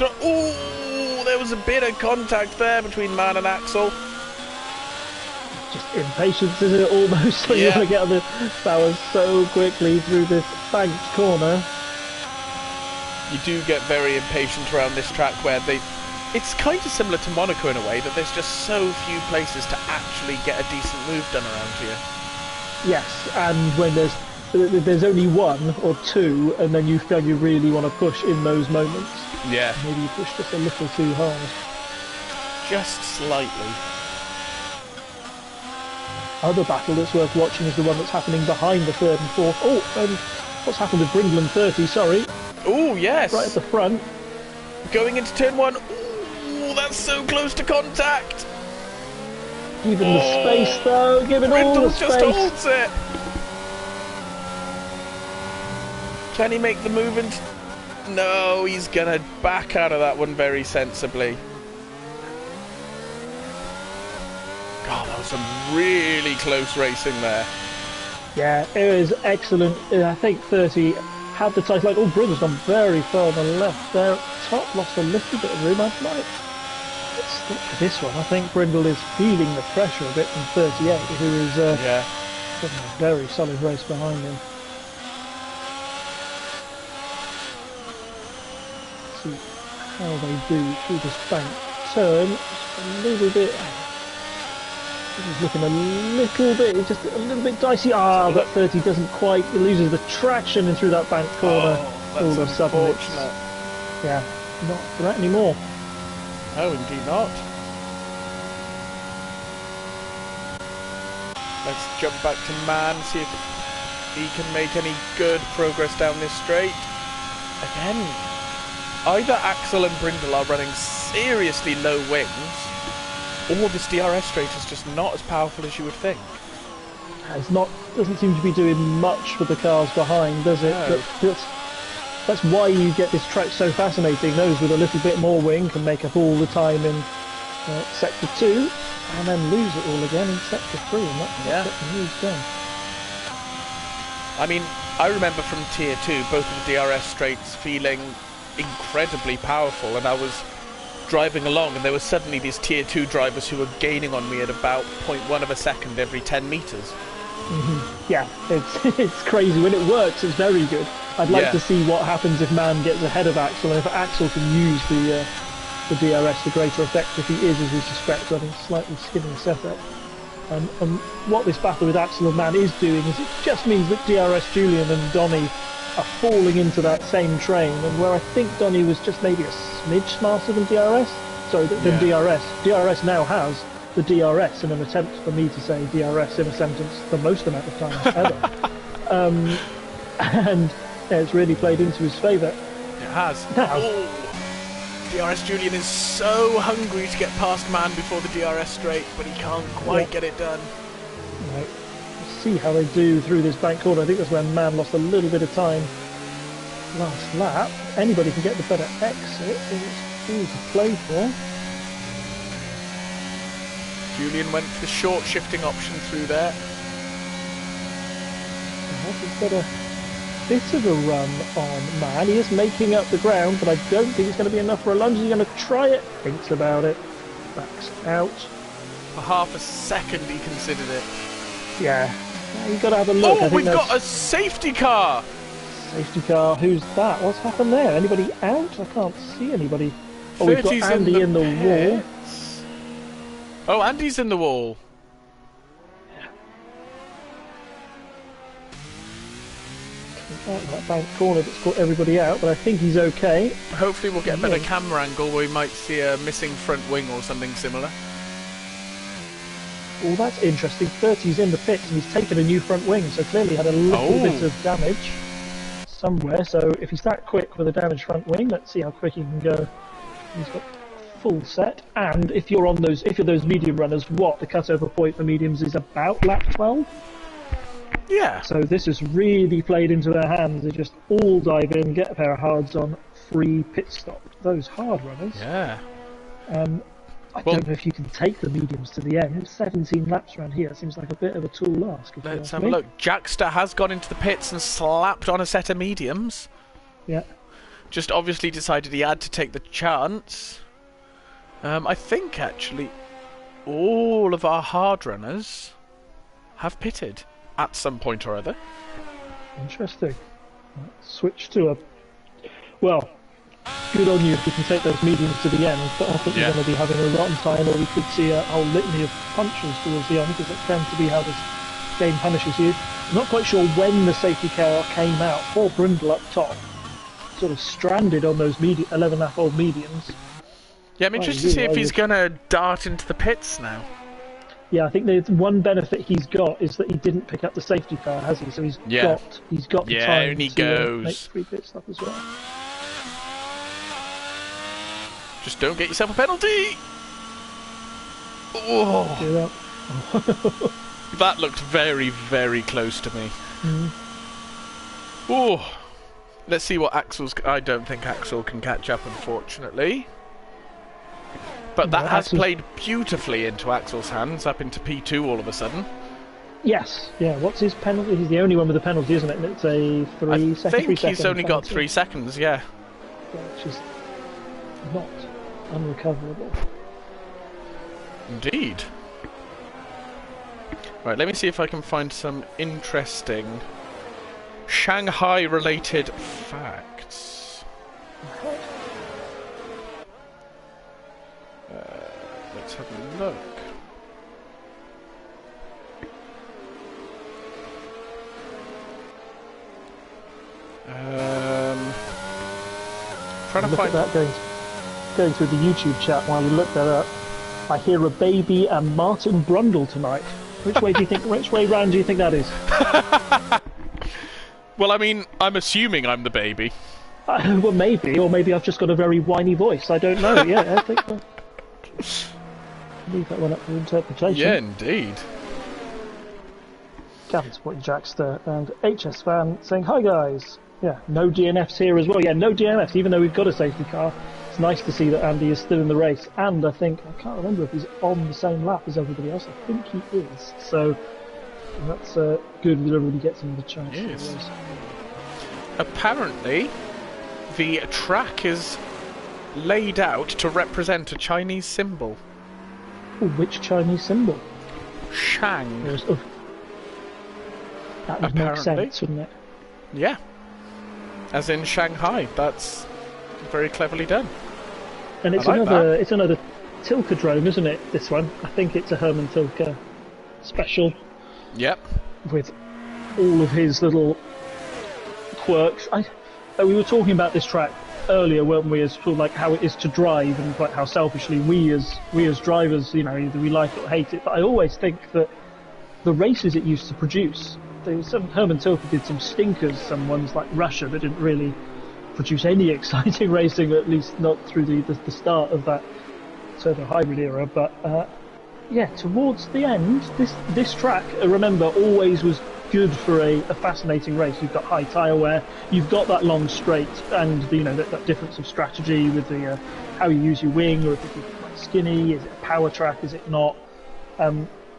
Speaker 1: Oh, there was a bit of contact there between Man and Axel.
Speaker 2: Just impatience, isn't it, almost? So you want to get on the power so quickly through this banked corner.
Speaker 1: You do get very impatient around this track where it's kind of similar to Monaco in a way, that there's just so few places to actually get a decent move done around here.
Speaker 2: Yes, and when there's only 1 or 2, and then you feel you really want to push in those moments.
Speaker 1: Yeah.
Speaker 2: Maybe you push just a little too hard.
Speaker 1: Just slightly.
Speaker 2: Other battle that's worth watching is the one that's happening behind the 3rd and 4th. Oh, and what's happened with Brindle and 30, sorry.
Speaker 1: Oh, yes.
Speaker 2: Right at the front.
Speaker 1: Going into turn 1. Oh, that's so close to contact.
Speaker 2: Given the space, though. Given all the space.
Speaker 1: Brindle just holds it. Can he make the move? No, he's going to back out of that one very sensibly. God, that was some really close racing there.
Speaker 2: Yeah, it was excellent. I think 30 had the title. Like, Brindle's gone very far on the left there at the top, lost a little bit of room. I'd like to stick to this one. I think Brindle is feeling the pressure a bit from 38, who is having a very solid race behind him. Let's see how they do through this bank turn. Just a little bit. He's looking a little bit, just a little bit dicey. But 30 doesn't quite, he loses the traction and through that bank corner. All of a sudden, yeah, not for that anymore.
Speaker 1: No, indeed not. Let's jump back to Man, see if he can make any good progress down this straight. Again, either Axel and Brindle are running seriously low wings, or this DRS straight is just not as powerful as you would think.
Speaker 2: It's not, doesn't seem to be doing much for the cars behind, does it?
Speaker 1: No.
Speaker 2: That's why you get this track so fascinating. Those with a little bit more wing can make up all the time in Sector 2, and then lose it all again in Sector 3, and that's what the news done.
Speaker 1: I mean, I remember from Tier 2, both of the DRS straights feeling incredibly powerful, and I was driving along and there were suddenly these Tier 2 drivers who were gaining on me at about 0.1 of a second every 10 metres.
Speaker 2: Yeah, it's crazy. When it works, it's very good. I'd like to see what happens if Man gets ahead of Axel, and if Axel can use the DRS to greater effect, if he is, as we suspect, running slightly skimming setup. And what this battle with Axel and Man is doing is it just means that DRS Julian and Donny are falling into that same train, and where I think Donny was just maybe a smidge smarter than DRS, than DRS. DRS now has the DRS in an attempt for me to say DRS in a sentence the most amount of times ever. And it's really played into his favour.
Speaker 1: It has.
Speaker 2: Now,
Speaker 1: DRS Julian is so hungry to get past Man before the DRS straight, but he can't quite get it done.
Speaker 2: Right. See how they do through this bank corner. I think that's where Man lost a little bit of time last lap. Anybody can get the better exit, it's easy to play for.
Speaker 1: Julian went for the short shifting option through there.
Speaker 2: He's got a bit of a run on Man. He is making up the ground, but I don't think it's going to be enough for a lunge. He's going to try it, thinks about it, backs out.
Speaker 1: For half a second he considered it.
Speaker 2: Yeah. You've got to have a look.
Speaker 1: Oh, we've got a safety car!
Speaker 2: Safety car, who's that? What's happened there? Anybody out? I can't see anybody. Oh, we've got Andy in the wall.
Speaker 1: Oh, Andy's in the wall.
Speaker 2: That bank corner that's caught everybody out, but I think he's okay.
Speaker 1: Hopefully we'll get a better camera angle where we might see a missing front wing or something similar.
Speaker 2: Well, that's interesting. 30's in the pits and he's taken a new front wing, so clearly had a little bit of damage somewhere. So if he's that quick with a damaged front wing, let's see how quick he can go. He's got full set, and if you're on those, if you're those medium runners, the cutover point for mediums is about lap 12.
Speaker 1: Yeah.
Speaker 2: So this has really played into their hands. They just all dive in, get a pair of hards on, free pit stop. Those hard runners.
Speaker 1: Yeah.
Speaker 2: I don't know if you can take the mediums to the end. 17 laps around here seems like a bit of a tall ask.
Speaker 1: Let's have a look. Jackster has gone into the pits and slapped on a set of mediums.
Speaker 2: Yeah.
Speaker 1: Just obviously decided he had to take the chance. I think actually all of our hard runners have pitted at some point or other.
Speaker 2: Interesting. Let's switch to a... Well, good on you if you can take those mediums to the end, but I think you're going to be having a rotten time, or we could see a whole litany of punches towards the end, because it tends to be how this game punishes you. I'm not quite sure when the safety car came out. Poor Brindle up top, sort of stranded on those 11-lap-old mediums.
Speaker 1: Yeah, I'm interested to see if he's going to dart into the pits now.
Speaker 2: Yeah, I think the one benefit he's got is that he didn't pick up the safety car, has he? So he's got the time to make free pit stop as well.
Speaker 1: Just don't get yourself a penalty! Oh! That looked very, very close to me. Oh! Let's see what Axel's... I don't think Axel can catch up, unfortunately. But that has
Speaker 2: Axel's...
Speaker 1: played beautifully into Axel's hands, up into P2 all of a sudden.
Speaker 2: Yes, yeah. What's his penalty? He's the only one with a penalty, isn't it? And it's a 3 second.
Speaker 1: I think he's only got 3 seconds, yeah.
Speaker 2: Which is not unrecoverable.
Speaker 1: Indeed. Right, let me see if I can find some interesting Shanghai-related facts. Let's have a look. Trying to find
Speaker 2: that going through the YouTube chat while you look that up. I hear a baby and Martin Brundle tonight. Which way do you think? Which way round do you think that is?
Speaker 1: Well, I mean, I'm assuming I'm the baby.
Speaker 2: Well, maybe, or maybe I've just got a very whiny voice. I don't know. Yeah, I think. Leave that one up for interpretation.
Speaker 1: Yeah, indeed.
Speaker 2: Gavin supporting Jackster and HS fan saying hi guys. Yeah, no DNFs here as well. Yeah, no DNFs, even though we've got a safety car. It's nice to see that Andy is still in the race, and I think, I can't remember if he's on the same lap as everybody else. I think he is. So that's good that everybody gets another chance.
Speaker 1: Yes. Apparently, the track is laid out to represent a Chinese symbol.
Speaker 2: Oh, which Chinese symbol?
Speaker 1: Shang.
Speaker 2: That would make sense, wouldn't it?
Speaker 1: Yeah. As in Shanghai. That's very cleverly done.
Speaker 2: And it's another Tilkedrome, isn't it? This one. I think it's a Herman Tilke special.
Speaker 1: Yep.
Speaker 2: With all of his little quirks. We were talking about this track earlier, weren't we? As sort of like how it is to drive, and like how selfishly we as drivers, you know, either we like it or hate it. But I always think that the races it used to produce. Herman Tilke did some stinkers, some ones like Russia that didn't really produce any exciting racing, at least not through the start of that turbo hybrid era. But yeah, towards the end, this track, remember, always was good for a fascinating race. You've got high tyre wear, you've got that long straight, and that difference of strategy with the how you use your wing, or if it's like skinny, is it a power track, is it not?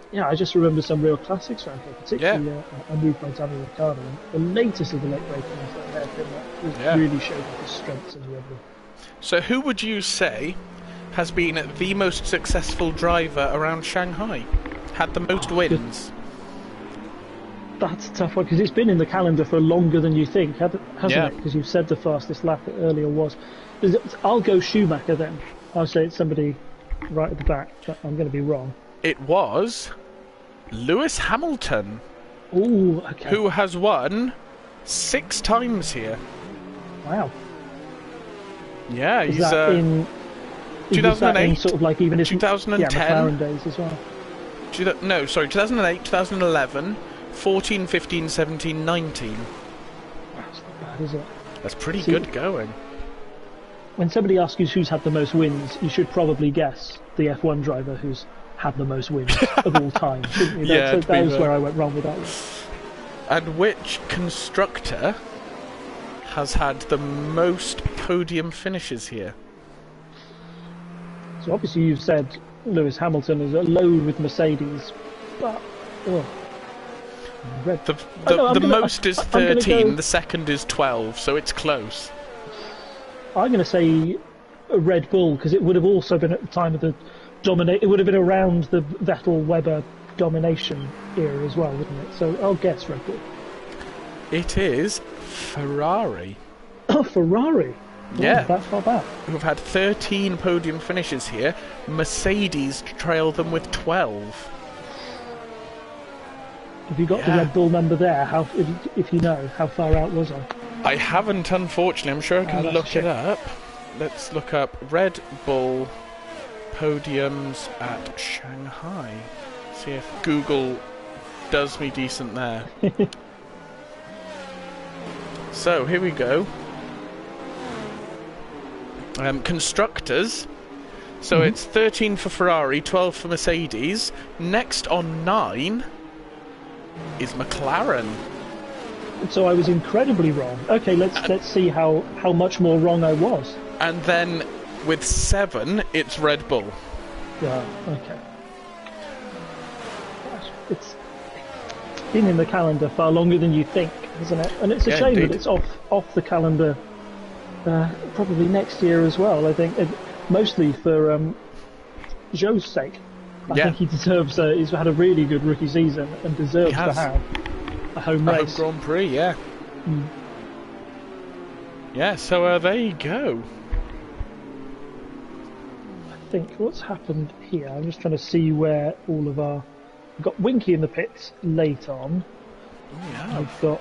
Speaker 2: Yeah, I just remember some real classics around here, particularly a move by Daniel Ricciardo. The latest of the late break that really showed his strengths and the other.
Speaker 1: So who would you say has been the most successful driver around Shanghai? Had the most wins?
Speaker 2: That's a tough one, because it's been in the calendar for longer than you think, hasn't it? Because you've said the fastest lap it earlier was. I'll go Schumacher then. I'll say it's somebody right at the back, but I'm going to be wrong.
Speaker 1: It was Lewis Hamilton.
Speaker 2: Ooh, okay.
Speaker 1: Who has won 6 times here.
Speaker 2: Wow.
Speaker 1: Yeah,
Speaker 2: is
Speaker 1: he's
Speaker 2: that in
Speaker 1: 2008,
Speaker 2: sort of like even
Speaker 1: 2010,
Speaker 2: McLaren days as well.
Speaker 1: 2008, 2011, 14, 15, 17, 19.
Speaker 2: That's not bad, is it?
Speaker 1: That's pretty good going.
Speaker 2: When somebody asks you who's had the most wins, you should probably guess the F1 driver who's had the most wins of all time, shouldn't you?
Speaker 1: Yeah,
Speaker 2: that was where I went wrong with that one.
Speaker 1: And which constructor has had the most podium finishes here?
Speaker 2: So obviously you've said Lewis Hamilton is alone with Mercedes, but
Speaker 1: the most is 13, the second is 12, so it's close.
Speaker 2: I'm going to say Red Bull, because it would have also been at the time of the it would have been around the Vettel-Webber domination era as well, wouldn't it? So I'll guess Red Bull.
Speaker 1: It is Ferrari.
Speaker 2: Oh, Ferrari!
Speaker 1: Yeah.
Speaker 2: That far back.
Speaker 1: Who've had 13 podium finishes here. Mercedes trail them with 12.
Speaker 2: Have you got the Red Bull number there? If you know, how far out was I?
Speaker 1: I haven't, unfortunately. I'm sure I can look it up. Let's look up Red Bull podiums at Shanghai. See if Google does me decent there. So, here we go. Constructors. So it's 13 for Ferrari, 12 for Mercedes. Next on 9 is McLaren.
Speaker 2: So I was incredibly wrong. Okay, let's see how much more wrong I was.
Speaker 1: And then With 7, it's Red Bull.
Speaker 2: Yeah, okay. It's been in the calendar far longer than you think, isn't it? And it's a shame
Speaker 1: indeed.
Speaker 2: that it's off the calendar probably next year as well, I think. Mostly for Joe's sake. I think he deserves. He's had a really good rookie season and deserves to have a home race.
Speaker 1: Home Grand Prix, yeah. Yeah, so there you go.
Speaker 2: I think what's happened here, I'm just trying to see where all of our... We've got Winky in the pits late on.
Speaker 1: Yeah.
Speaker 2: We've got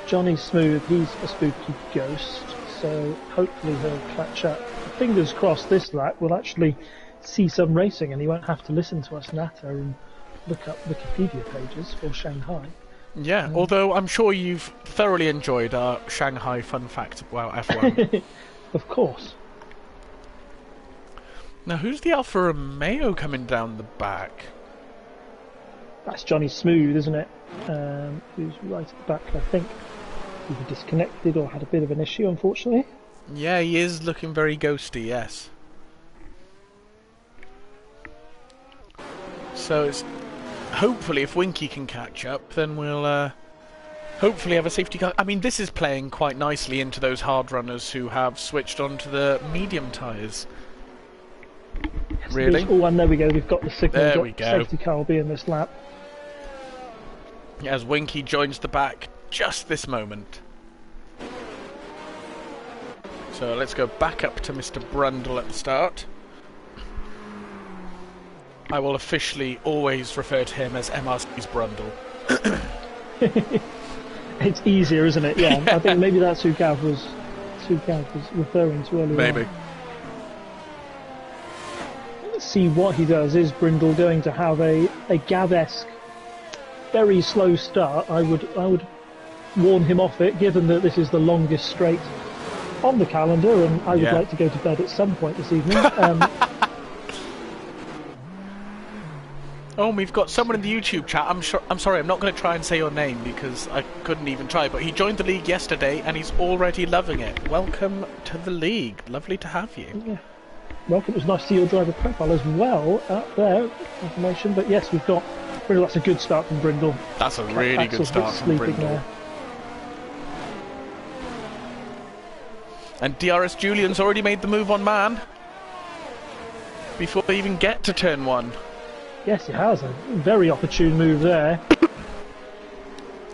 Speaker 2: Johnny Smooth, he's a spooky ghost, so hopefully he'll catch up. Fingers crossed this lap we'll actually see some racing and he won't have to listen to us natter and look up Wikipedia pages for Shanghai.
Speaker 1: Yeah, although I'm sure you've thoroughly enjoyed our Shanghai Fun Fact about F1.
Speaker 2: Of course.
Speaker 1: Now, who's the Alfa Romeo coming down the back?
Speaker 2: That's Johnny Smooth, isn't it? Who's right at the back, I think. Either disconnected or had a bit of an issue, unfortunately.
Speaker 1: Yeah, he is looking very ghosty, yes. So it's... Hopefully, if Winky can catch up, then we'll hopefully have a safety car. I mean, this is playing quite nicely into those hard runners who have switched onto the medium tyres.
Speaker 2: Yes,
Speaker 1: Really?
Speaker 2: Oh, and there we go. We've got the signal.
Speaker 1: There we go.
Speaker 2: Safety car will be in this lap.
Speaker 1: As Winky joins the back just this moment. So let's go back up to Mr. Brundle at the start. I will officially always refer to him as MRC's Brundle.
Speaker 2: It's easier, isn't it? Yeah, I think maybe that's who Gav was referring to earlier.
Speaker 1: Maybe.
Speaker 2: Let's see what he does. Is Brindle going to have a Gav-esque, very slow start? I would warn him off it, given that this is the longest straight on the calendar, and I would like to go to bed at some point this evening.
Speaker 1: Oh, we've got someone in the YouTube chat. I'm sorry, I'm not going to try and say your name because I couldn't even try, but he joined the league yesterday and he's already loving it. Welcome to the league. Lovely to have you.
Speaker 2: Yeah. Welcome. It was nice to see your driver profile as well up there. Information, but yes, we've got Brindle. That's a good start from Brindle.
Speaker 1: That's a really good start from Brindle.
Speaker 2: There.
Speaker 1: And DRS Julian's already made the move on man before they even get to turn 1.
Speaker 2: Yes, he has. A very opportune move there.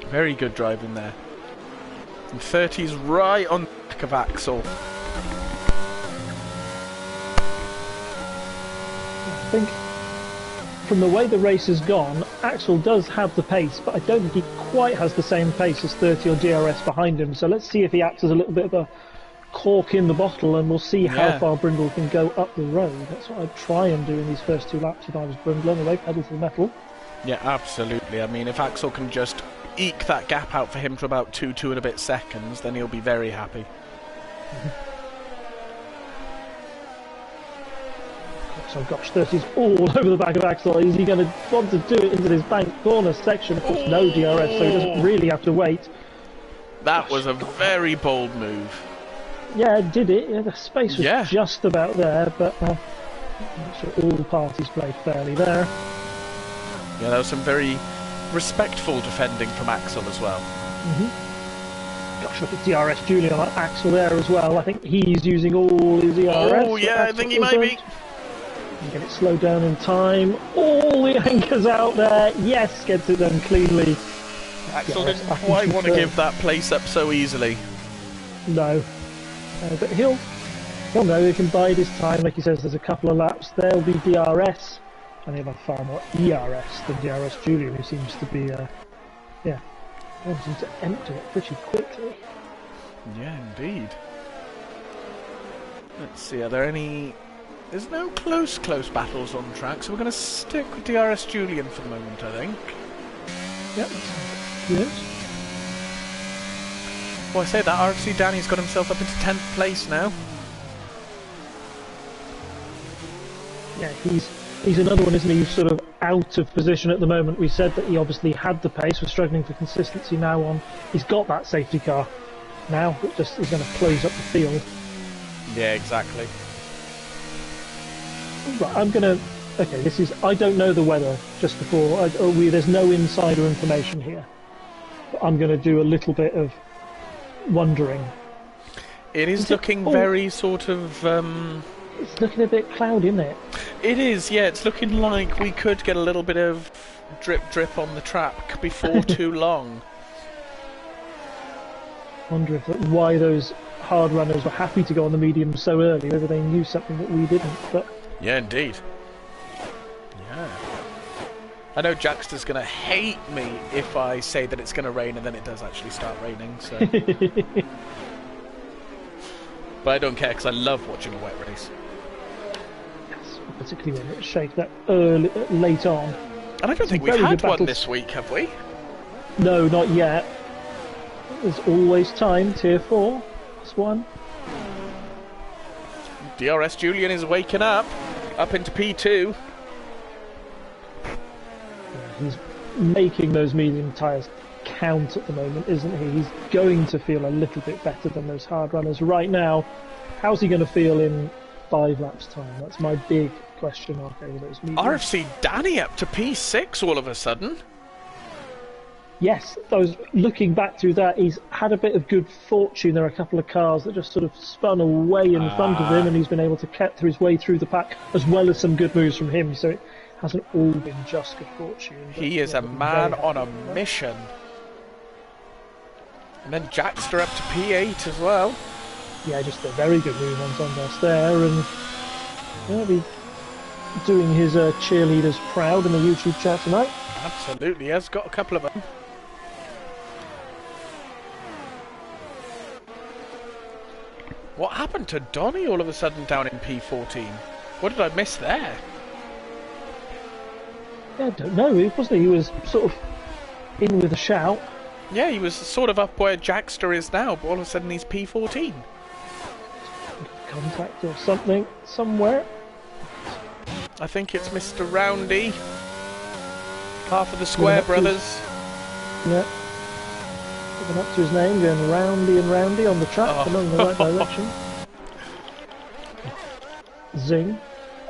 Speaker 1: Very good driving there. And 30's right on the back of Axel.
Speaker 2: I think from the way the race has gone, Axel does have the pace, but I don't think he quite has the same pace as 30 or DRS behind him. So let's see if he acts as a little bit of a cork in the bottle, and we'll see how far Brindle can go up the road. That's what I'd try and do in these first 2 laps if I was Brindle, anyway, pedal to the metal.
Speaker 1: Yeah, absolutely. I mean, if Axel can just eke that gap out for him to about 2 and a bit seconds, then he'll be very happy.
Speaker 2: So gosh, 30's all over the back of Axel. Is he going to want to do it into this bank corner section? Of course, no DRS, so he doesn't really have to wait.
Speaker 1: That was a very bold move.
Speaker 2: Yeah, it did it. Yeah, the space was just about there, but I'm sure all parties played fairly there.
Speaker 1: Yeah, there was some very respectful defending from Axel as well.
Speaker 2: Gosh, look at DRS Julian on Axel there as well. I think he's using all his DRS.
Speaker 1: Oh, yeah, I think he might be.
Speaker 2: Get it slowed down in time. All the anchors out there. Yes, gets it done cleanly.
Speaker 1: Axel didn't quite want to give that place up so easily.
Speaker 2: No. But he'll know he can bide his time. Like he says, there's a couple of laps. There'll be DRS, and he'll have far more ERS than DRS Julian, who seems to be, wanting to empty it pretty quickly.
Speaker 1: Yeah, indeed. Let's see, are there any... There's no close battles on track, so we're going to stick with DRS Julian for the moment, I think.
Speaker 2: Yep. Yes.
Speaker 1: Well, I say that, RFC Danny's got himself up into 10th place now.
Speaker 2: Yeah, he's another one, isn't he, who's sort of out of position at the moment. We said that he obviously had the pace, was struggling for consistency now on. He's got that safety car now, it just is going to close up the field.
Speaker 1: Yeah, exactly.
Speaker 2: Right, I'm gonna. Okay, this is. I don't know the weather just before. There's no insider information here. But I'm gonna do a little bit of wondering.
Speaker 1: It is looking very sort of.
Speaker 2: It's looking a bit cloudy, isn't it?
Speaker 1: It is, yeah. It's looking like we could get a little bit of drip on the track before too long.
Speaker 2: Wonder if why those hard runners were happy to go on the medium so early, whether they knew something that we didn't. But
Speaker 1: yeah, indeed. Yeah. I know Jackster's going to hate me if I say that it's going to rain and then it does actually start raining. So, but I don't care because I love watching a wet race.
Speaker 2: Yes, particularly when it's shake that early, late on.
Speaker 1: And I don't think we've had one this week, have we?
Speaker 2: No, not yet. There's always time, tier 4, plus 1.
Speaker 1: DRS Julian is waking up into P2.
Speaker 2: Yeah, he's making those medium tyres count at the moment, isn't he? He's going to feel a little bit better than those hard runners. Right now, how's he going to feel in 5 laps' time? That's my big question mark over those mediums.
Speaker 1: RFC Danny up to P6 all of a sudden.
Speaker 2: Yes, I was looking back through that. He's had a bit of good fortune. There are a couple of cars that just sort of spun away in front of him, and he's been able to cut his way through the pack, as well as some good moves from him. So it hasn't all been just good fortune.
Speaker 1: He is a man on a mission. And then Jackster up to P8 as well.
Speaker 2: Yeah, just a very good move on Zondas there, and he'll be doing his cheerleaders proud in the YouTube chat tonight.
Speaker 1: Absolutely, he has got a couple of them. What happened to Donny all of a sudden down in P14? What did I miss there?
Speaker 2: Yeah, I don't know. He was sort of in with a shout.
Speaker 1: Yeah, he was sort of up where Jackster is now, but all of a sudden he's P14.
Speaker 2: Contact or something somewhere.
Speaker 1: I think it's Mr. Roundy. Half of the Square Brothers.
Speaker 2: Yeah. Looking up to his name, going roundy and roundy on the track, along the right direction. Zing.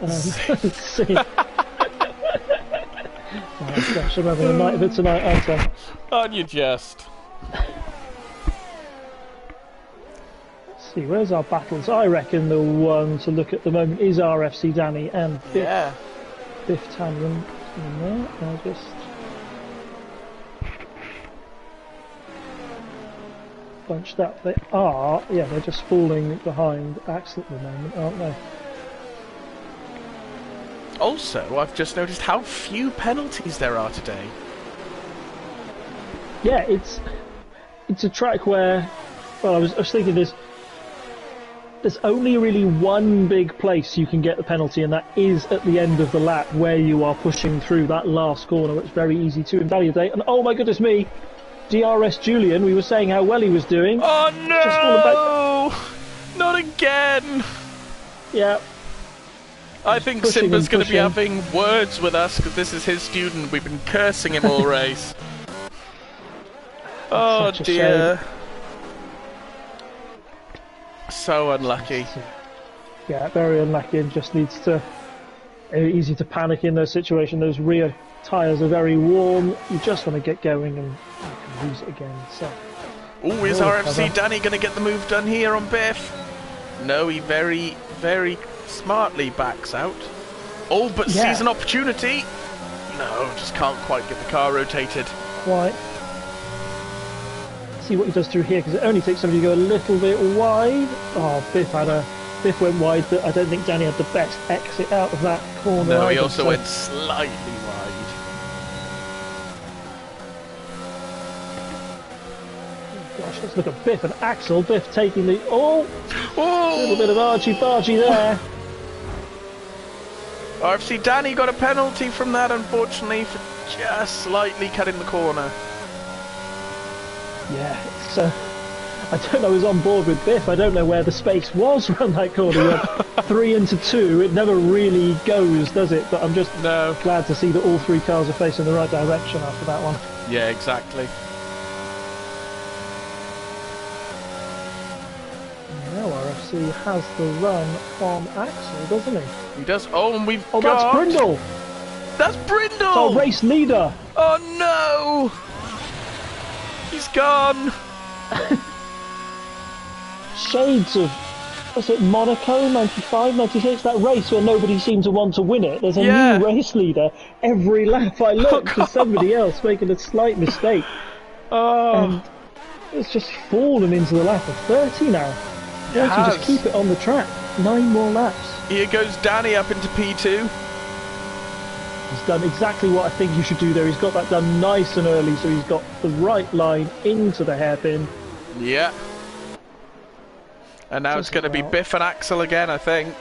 Speaker 2: Zing. Oh gosh, I'm having a night of it tonight, aren't I?
Speaker 1: Aren't you just?
Speaker 2: Let's see, where's our battles? I reckon the one to look at the moment is RFC Danny and Biff Tanyan in there. I'll just bunched up. They are, yeah, they're just falling behind Axel at the moment, aren't they?
Speaker 1: Also, I've just noticed how few penalties there are today.
Speaker 2: Yeah, it's a track where, well, I was thinking there's only really one big place you can get the penalty, and that is at the end of the lap where you are pushing through that last corner. It's very easy to invalidate. And oh my goodness me, DRS Julian, we were saying how well he was doing.
Speaker 1: Oh no! Not again!
Speaker 2: Yeah.
Speaker 1: I think Simba's going to be having words with us because this is his student. We've been cursing him all race. Oh dear. So unlucky.
Speaker 2: Yeah, very unlucky, and just needs to. Easy to panic in those situations. Those rear tyres are very warm. You just want to get going, and you can lose it again. So.
Speaker 1: Oh, is RFC Danny going to get the move done here on Biff? No, he very, very smartly backs out. Oh, but sees an opportunity. No, just can't quite get the car rotated.
Speaker 2: Quite. See what he does through here, because it only takes somebody to go a little bit wide. Oh, Biff went wide, but I don't think Danny had the best exit out of that corner.
Speaker 1: No, he also went slightly wide.
Speaker 2: Gosh, let's look at Biff and Axel. Biff taking the... Oh! A little bit of argy-bargy there.
Speaker 1: RFC Danny got a penalty from that, unfortunately, for just slightly cutting the corner.
Speaker 2: Yeah, it's... I don't know who's on board with Biff. I don't know where the space was around that corner. You had 3 into 2. It never really goes, does it? But I'm just glad to see that all 3 cars are facing the right direction after that one.
Speaker 1: Yeah, exactly.
Speaker 2: Now RFC MRC has the run on Axel, doesn't he?
Speaker 1: He does. Oh, and we've
Speaker 2: Oh,
Speaker 1: got...
Speaker 2: that's Brindle!
Speaker 1: That's Brindle!
Speaker 2: Our race leader!
Speaker 1: Oh no! He's gone!
Speaker 2: Shades of, was it Monaco, 95, 96, that race where nobody seemed to want to win it. There's a new race leader every lap I look for somebody else making a slight mistake. And it's just fallen into the lap of 30 now. You just keep it on the track. 9 more laps.
Speaker 1: Here goes Danny up into P2.
Speaker 2: He's done exactly what I think you should do there. He's got that done nice and early, so he's got the right line into the hairpin.
Speaker 1: Yeah. And now it's going to be Biff and Axel again, I think.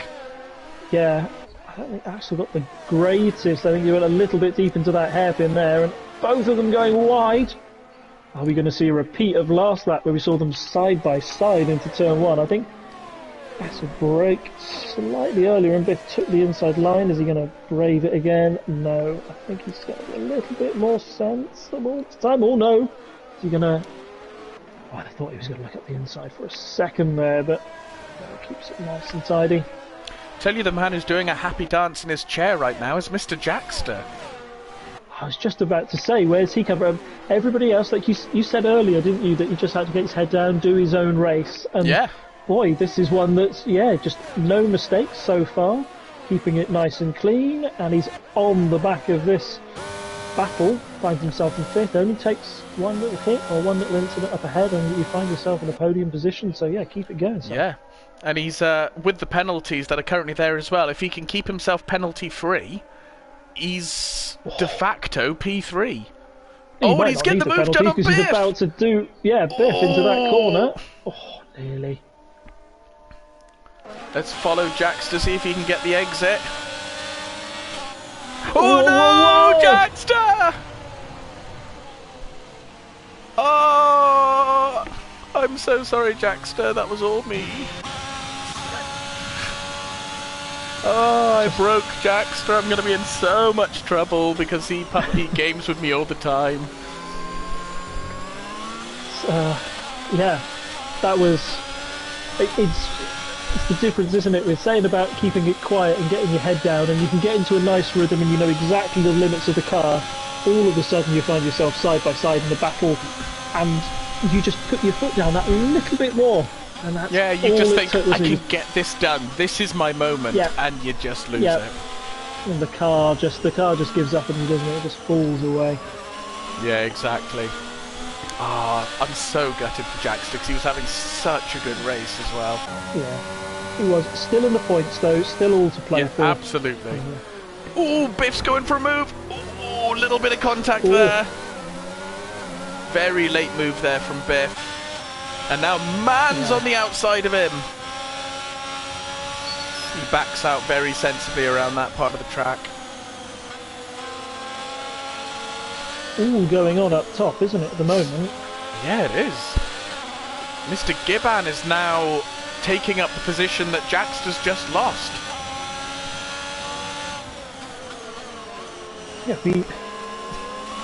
Speaker 2: Yeah. I don't think Axel got the greatest. I think he went a little bit deep into that hairpin there, and both of them going wide. Are we going to see a repeat of last lap where we saw them side by side into turn 1? I think Axel braked slightly earlier and Biff took the inside line. Is he going to brave it again? No. I think he's got a little bit more sensible this time. Oh no. Is he going to... Oh, I thought he was going to look at the inside for a second there, but no, keeps it nice and tidy.
Speaker 1: Tell you the man who's doing a happy dance in his chair right now is Mr. Jackster.
Speaker 2: I was just about to say, where's he come from? Everybody else, like you said earlier, didn't you, that he just had to get his head down, do his own race. And boy, this is one that's, just no mistakes so far, keeping it nice and clean, and he's on the back of this battle, finds himself in 5th, only takes one little hit or one little incident up ahead and you find yourself in a podium position, so yeah, keep it going. So.
Speaker 1: Yeah, and he's, with the penalties that are currently there as well, if he can keep himself penalty-free, he's de facto P3. And he's getting the move done on Biff!
Speaker 2: He's about to do, Biff into that corner. Oh, nearly.
Speaker 1: Let's follow Jax to see if he can get the exit.
Speaker 2: Oh no,
Speaker 1: Jackster! Oh, I'm so sorry, Jackster. That was all me. Oh, I broke Jackster. I'm going to be in so much trouble because he games with me all the time.
Speaker 2: That was... It's the difference, isn't it? We're saying about keeping it quiet and getting your head down, and you can get into a nice rhythm and you know exactly the limits of the car. All of a sudden you find yourself side by side in the battle and you just put your foot down that little bit more. And that's
Speaker 1: you just think, I can get this done. This is my moment, and you just lose it.
Speaker 2: And the car just gives up, and doesn't it? It just falls away.
Speaker 1: Yeah, exactly. Oh, I'm so gutted for Jackster because he was having such a good race as well.
Speaker 2: Yeah, he was. Still in the points though, still all to play for.
Speaker 1: Absolutely. Oh, Biff's going for a move. Oh, a little bit of contact there. Very late move there from Biff. And now Man's on the outside of him. He backs out very sensibly around that part of the track.
Speaker 2: All going on up top, isn't it, at the moment?
Speaker 1: Yeah, it is. Mr. Gibban is now taking up the position that Jackster's just lost.
Speaker 2: Yeah,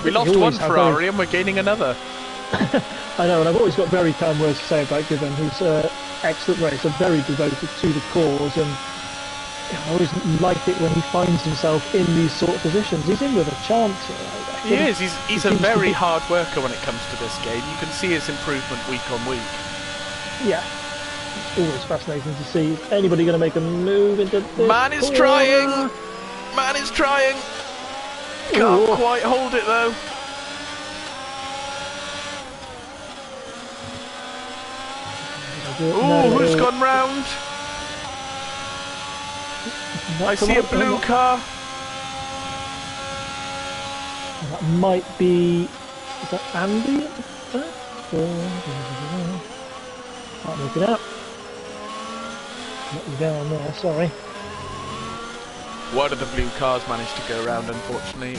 Speaker 1: we lost one Ferrari and we're gaining another.
Speaker 2: I know, and I've always got very kind words to say about Gibban. He's an excellent racer, very devoted to the cause, and I always like it when he finds himself in these sort of positions. He's in with a chance.
Speaker 1: He is. He's a very hard worker when it comes to this game. You can see his improvement week on week.
Speaker 2: Yeah. It's always fascinating to see. Is anybody going to make a move into this?
Speaker 1: Man is trying! Man is trying! Can't quite hold it though. Oh, who's gone round? I see a blue car.
Speaker 2: That might be... Is that Andy at the back? Can't make it out. Let you down there, sorry.
Speaker 1: One of the blue cars managed to go round, unfortunately.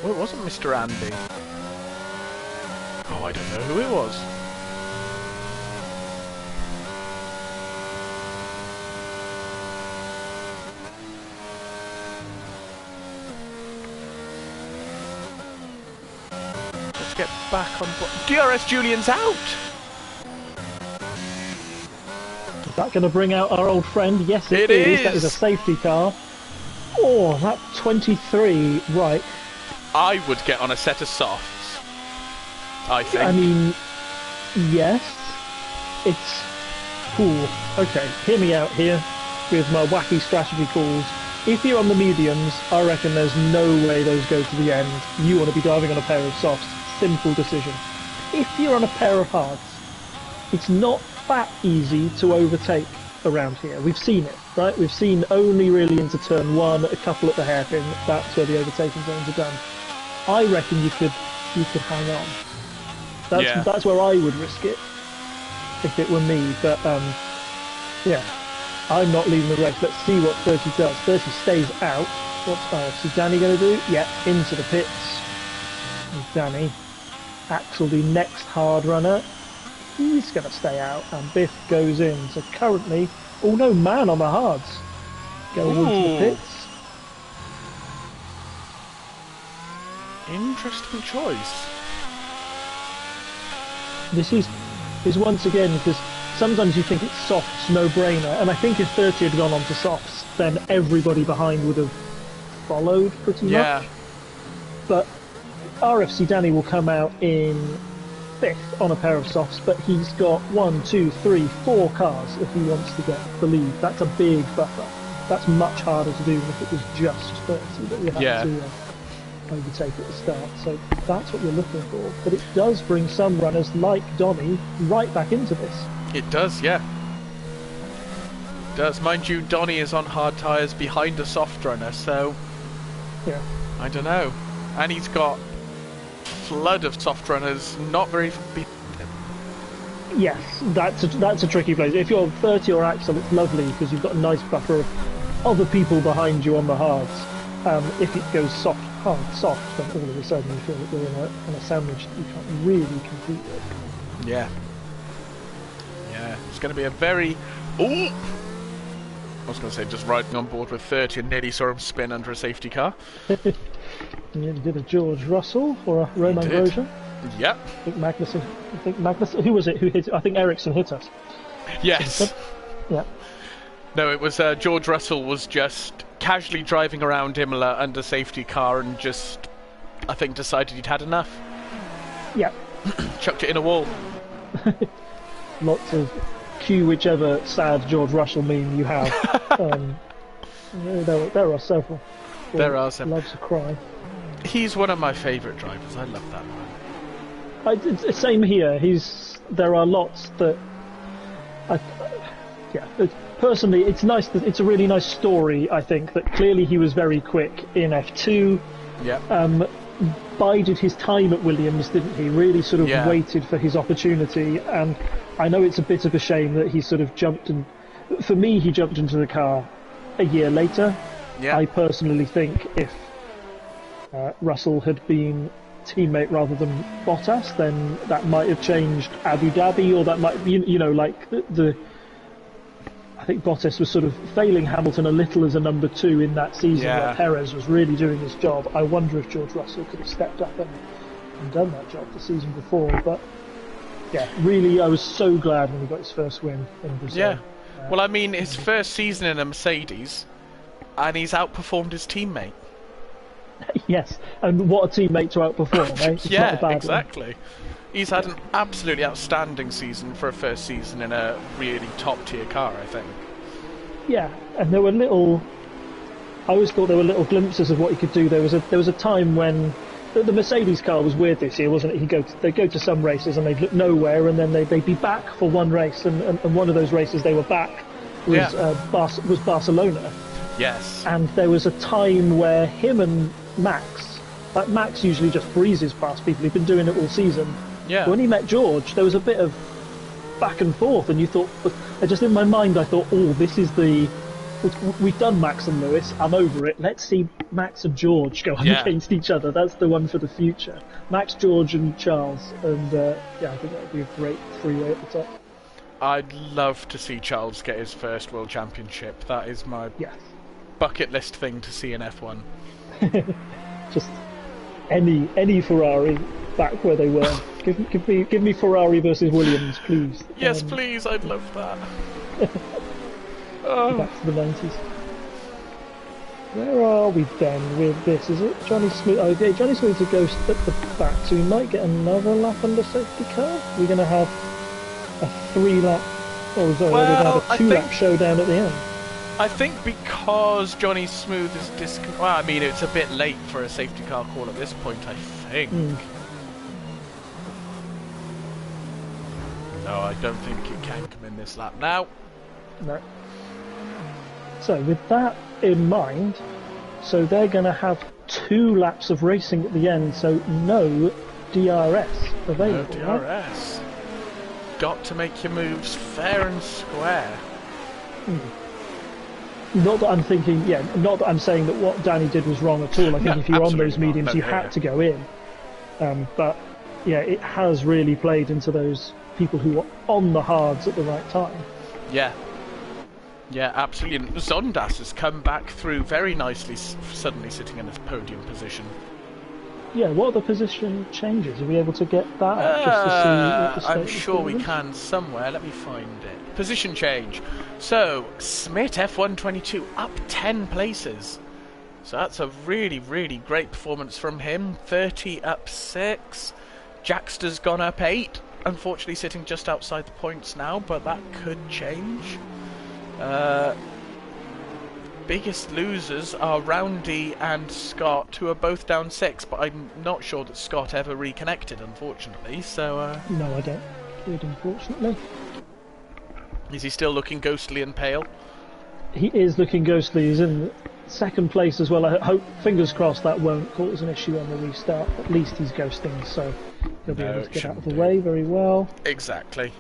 Speaker 1: Well, it wasn't Mr. Andy. Oh, I don't know who it was. Get back on board. DRS Julian's out!
Speaker 2: that going to bring out our old friend? Yes, it is. That is a safety car. Oh, that 23, right.
Speaker 1: I would get on a set of softs, I think.
Speaker 2: I mean, yes. It's cool. Okay, hear me out here with my wacky strategy calls. If you're on the mediums, I reckon there's no way those go to the end. You want to be driving on a pair of softs. Simple decision. If you're on a pair of hards, it's not that easy to overtake around here. We've seen it, right? We've seen only really into turn 1, a couple at the hairpin. That's where the overtaking zones are done. I reckon you could hang on. That's where I would risk it if it were me. But yeah, I'm not leaving the race. Let's see what 30 does. 30 stays out. What's Danny going to do? Yeah, into the pits. And Danny. Axel, the next hard runner. He's going to stay out, and Biff goes in. So currently, oh no, man on the hards. Going into the pits.
Speaker 1: Interesting choice.
Speaker 2: This is once again, because sometimes you think it's softs, no-brainer, and I think if 30 had gone on to softs, then everybody behind would have followed pretty much. But RFC Danny will come out in 5th on a pair of softs, but he's got 1, 2, 3, 4 cars if he wants to get the lead. That's a big buffer. That's much harder to do than if it was just 30 that you had to overtake at the start. So that's what you're looking for. But it does bring some runners like Donny right back into this.
Speaker 1: It does, yeah. It does. Mind you, Donny is on hard tyres behind a soft runner, so
Speaker 2: yeah,
Speaker 1: I don't know. And he's got flood of soft runners, not very.
Speaker 2: Yes, that's a tricky place. If you're 30 or Axel, it's lovely because you've got a nice buffer of other people behind you on the hards. If it goes soft, hard, soft, then all of a sudden you feel that you're in a sandwich that you can't really compete with.
Speaker 1: Yeah. Yeah, it's going to be a very. Ooh! I was going to say just riding on board with 30 and nearly saw him spin under a safety car.
Speaker 2: You did a George Russell or a Roman Grosjean.
Speaker 1: Yep.
Speaker 2: I think Magnussen. Who was it? Who hit? I think Ericsson hit us.
Speaker 1: Yes.
Speaker 2: Yeah.
Speaker 1: No, it was George Russell was just casually driving around Imola under safety car and just, I think, decided he'd had enough.
Speaker 2: Yeah.
Speaker 1: Chucked it in a wall.
Speaker 2: Lots of cue whichever sad George Russell meme you have. There are several.
Speaker 1: There are some.
Speaker 2: Loves to cry.
Speaker 1: He's one of my favourite drivers. I love that man.
Speaker 2: Same here. There are lots that. Personally, it's nice. It's a really nice story. I think that clearly he was very quick in F2.
Speaker 1: Yeah.
Speaker 2: Bided his time at Williams, didn't he? Really sort of waited for his opportunity. And I know it's a bit of a shame that he sort of jumped and. For me, he jumped into the car a year later.
Speaker 1: Yeah.
Speaker 2: I personally think if Russell had been teammate rather than Bottas, then that might have changed Abu Dhabi, or that might, like the I think Bottas was sort of failing Hamilton a little as a number 2 in that season where Perez was really doing his job. I wonder if George Russell could have stepped up and done that job the season before. But yeah, really, I was so glad when he got his first win in Brazil.
Speaker 1: Yeah. Well, I mean, his first season in a Mercedes, and he's outperformed his teammate.
Speaker 2: Yes, and what a teammate to outperform, eh? It's
Speaker 1: yeah,
Speaker 2: not a bad
Speaker 1: exactly.
Speaker 2: One.
Speaker 1: He's had an absolutely outstanding season for a first season in a really top-tier car, I think.
Speaker 2: Yeah, and there were little... I always thought there were little glimpses of what he could do. There was a time when... The Mercedes car was weird this year, wasn't it? They'd go to some races and they'd look nowhere, and then they'd be back for one race, and one of those races they were back was Barcelona.
Speaker 1: Yes.
Speaker 2: And there was a time where him and Max usually just breezes past people. He'd been doing it all season.
Speaker 1: Yeah.
Speaker 2: When he met George, there was a bit of back and forth, and you thought, just in my mind, I thought, we've done Max and Lewis, I'm over it. Let's see Max and George go against each other. That's the one for the future. Max, George, and Charles, and I think that would be a great three-way at the top.
Speaker 1: I'd love to see Charles get his first World Championship. That is my bucket list thing to see in F1.
Speaker 2: Just any Ferrari back where they were. give me Ferrari versus Williams, please.
Speaker 1: Yes, please. I'd love that.
Speaker 2: Back to the 90s. Where are we then with this? Is it Johnny Smith? Okay, Johnny Smith's a ghost at the back, so we might get another lap under safety car. We're going to have a 3-lap, oh sorry, we're going to have a 2-lap showdown at the end.
Speaker 1: I think because Johnny Smooth is well, I mean, it's a bit late for a safety car call at this point, I think. No, I don't think it can come in this lap now.
Speaker 2: No. So with that in mind, so they're going to have 2 laps of racing at the end, so no DRS available.
Speaker 1: No DRS. Right? Got to make your moves fair and square.
Speaker 2: Not that I'm thinking, not that I'm saying that what Danny did was wrong at all. I think if you're on those mediums, you had to go in. But yeah, it has really played into those people who were on the hards at the right time.
Speaker 1: Yeah. Yeah, absolutely. And Zondas has come back through very nicely, suddenly sitting in a podium position. Yeah,
Speaker 2: what are the position changes? Are we able to get that up just to see what the
Speaker 1: I'm sure we can somewhere. Let me find it. Position change. So, Smith F122 up 10 places. So that's a really, really great performance from him. 30 up 6. Jackster's gone up 8. Unfortunately sitting just outside the points now, but that could change. Biggest losers are Roundy and Scott, who are both down 6, but I'm not sure that Scott ever reconnected, unfortunately, so...
Speaker 2: No, I don't. Good, unfortunately.
Speaker 1: Is he still looking ghostly and pale?
Speaker 2: He is looking ghostly. He's in second place as well. I hope, fingers crossed, that won't cause an issue on the restart. At least he's ghosting, so he'll be able to get out of the way very well.
Speaker 1: Exactly.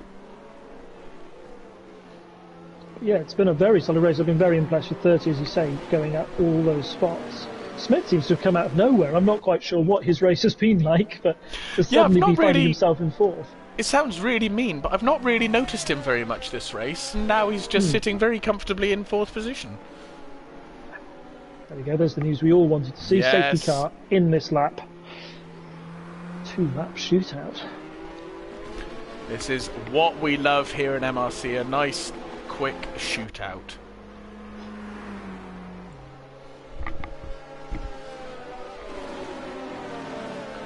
Speaker 2: Yeah, it's been a very solid race. I've been very impressed with 30, as you say, going at all those spots. Smith seems to have come out of nowhere. I'm not quite sure what his race has been like, but to suddenly be finding himself in 4th.
Speaker 1: It sounds really mean, but I've not really noticed him very much this race, and now he's just sitting very comfortably in 4th position.
Speaker 2: There we go, there's the news we all wanted to see.
Speaker 1: Yes.
Speaker 2: Safety car in this lap. 2-lap shootout.
Speaker 1: This is what we love here in MRC, a nice quick shootout.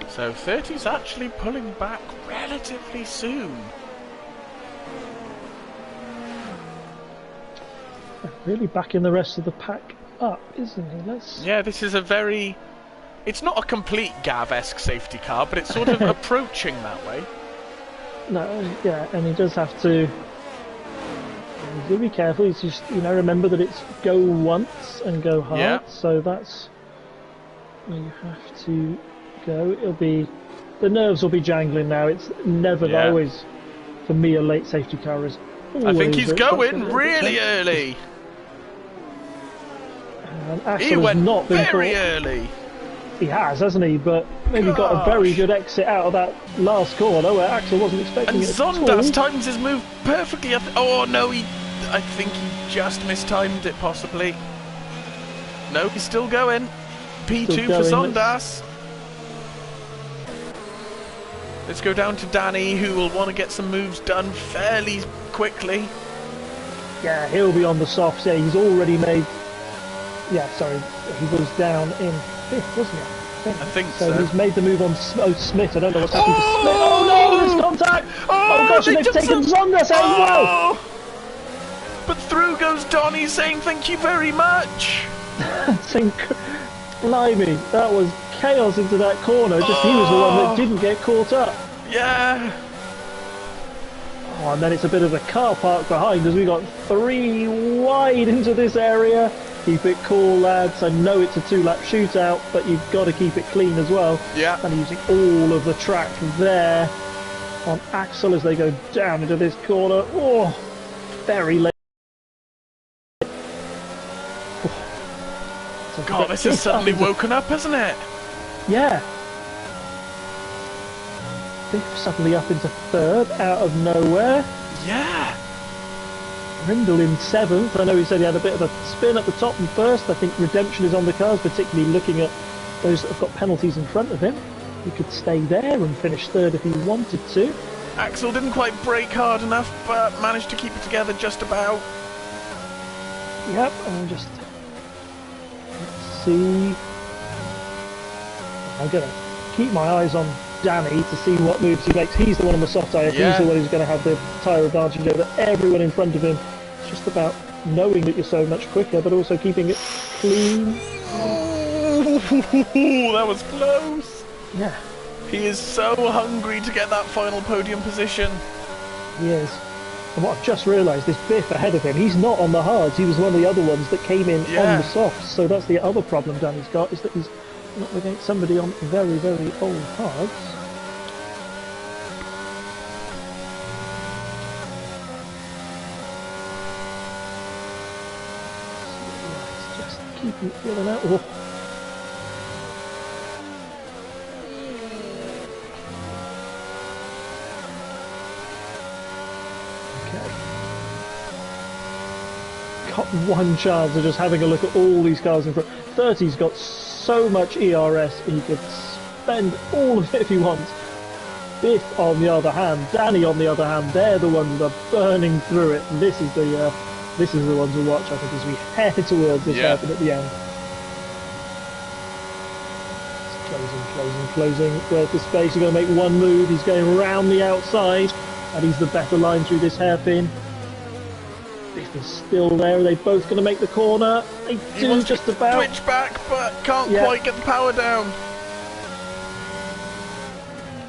Speaker 1: So 30's actually pulling back relatively soon.
Speaker 2: Really backing the rest of the pack up, isn't he?
Speaker 1: Yeah, this is a very... It's not a complete Gav-esque safety car, but it's sort of approaching that way.
Speaker 2: No, yeah, and he does have to... He's got to be careful. He's just, remember that it's go once and go hard. So that's where you have to go. It'll be, the nerves will be jangling now. It's never always, for me, a late safety car is always.
Speaker 1: I think he's going really early.
Speaker 2: And
Speaker 1: He went
Speaker 2: not been
Speaker 1: very early.
Speaker 2: He has, hasn't he? But maybe got a very good exit out of that last corner where Axel wasn't expecting
Speaker 1: and
Speaker 2: it.
Speaker 1: And Zondas times his move perfectly. Oh no, I think he just mistimed it, possibly. No, he's still going. P2 for Zondas. Let's go down to Danny, who will want to get some moves done fairly quickly.
Speaker 2: Yeah, he'll be on the softs. Yeah, he's already made... Yeah, sorry, he was down in 5th, wasn't he?
Speaker 1: I think so.
Speaker 2: So he's made the move on Smith. I don't know what's happened to Smith. Oh no, there's contact! Oh gosh, and they've taken Zondas out as well!
Speaker 1: But through goes Donny saying thank you very much.
Speaker 2: Blimey, that was chaos into that corner. Just he was the one that didn't get caught up.
Speaker 1: Yeah.
Speaker 2: Oh, and then it's a bit of a car park behind as we got 3 wide into this area. Keep it cool, lads. I know it's a 2-lap shootout, but you've got to keep it clean as well.
Speaker 1: Yeah.
Speaker 2: And using all of the track there on Axel as they go down into this corner. Oh, very late.
Speaker 1: God, this has suddenly woken up, hasn't it?
Speaker 2: Yeah. 5th suddenly up into 3rd out of nowhere.
Speaker 1: Yeah.
Speaker 2: Rindle in 7th. I know he said he had a bit of a spin at the top and first. I think redemption is on the cards, particularly looking at those that have got penalties in front of him. He could stay there and finish 3rd if he wanted to.
Speaker 1: Axel didn't quite brake hard enough, but managed to keep it together just about.
Speaker 2: Yep, and just let's see. I'm gonna keep my eyes on Danny to see what moves he makes. He's the one on the soft tyre.
Speaker 1: Yeah.
Speaker 2: He's the one who's going to have the tyre advantage over everyone in front of him. It's just about knowing that you're so much quicker, but also keeping it clean.
Speaker 1: Oh, that was close.
Speaker 2: Yeah.
Speaker 1: He is so hungry to get that final podium position.
Speaker 2: He is. And what I've just realised, this Biff ahead of him, he's not on the hards. He was one of the other ones that came in on the softs. So that's the other problem Danny's got, is that he's not against somebody on very, very old hards. Just keeping it feeling out. Oh. Got one chance of just having a look at all these cars in front. 30's got so much ERS, he could spend all of it if he wants. Biff, on the other hand, Danny, on the other hand, they're the ones that are burning through it. And this is the ones to watch, I think, as we head towards this happen at the end. It's closing. Where's the space? He's going to make one move. He's going round the outside, and he's the better line through this hairpin. Biff is still there. Are they both going to make the corner? They do just about.
Speaker 1: Switch back, but can't quite get the power down.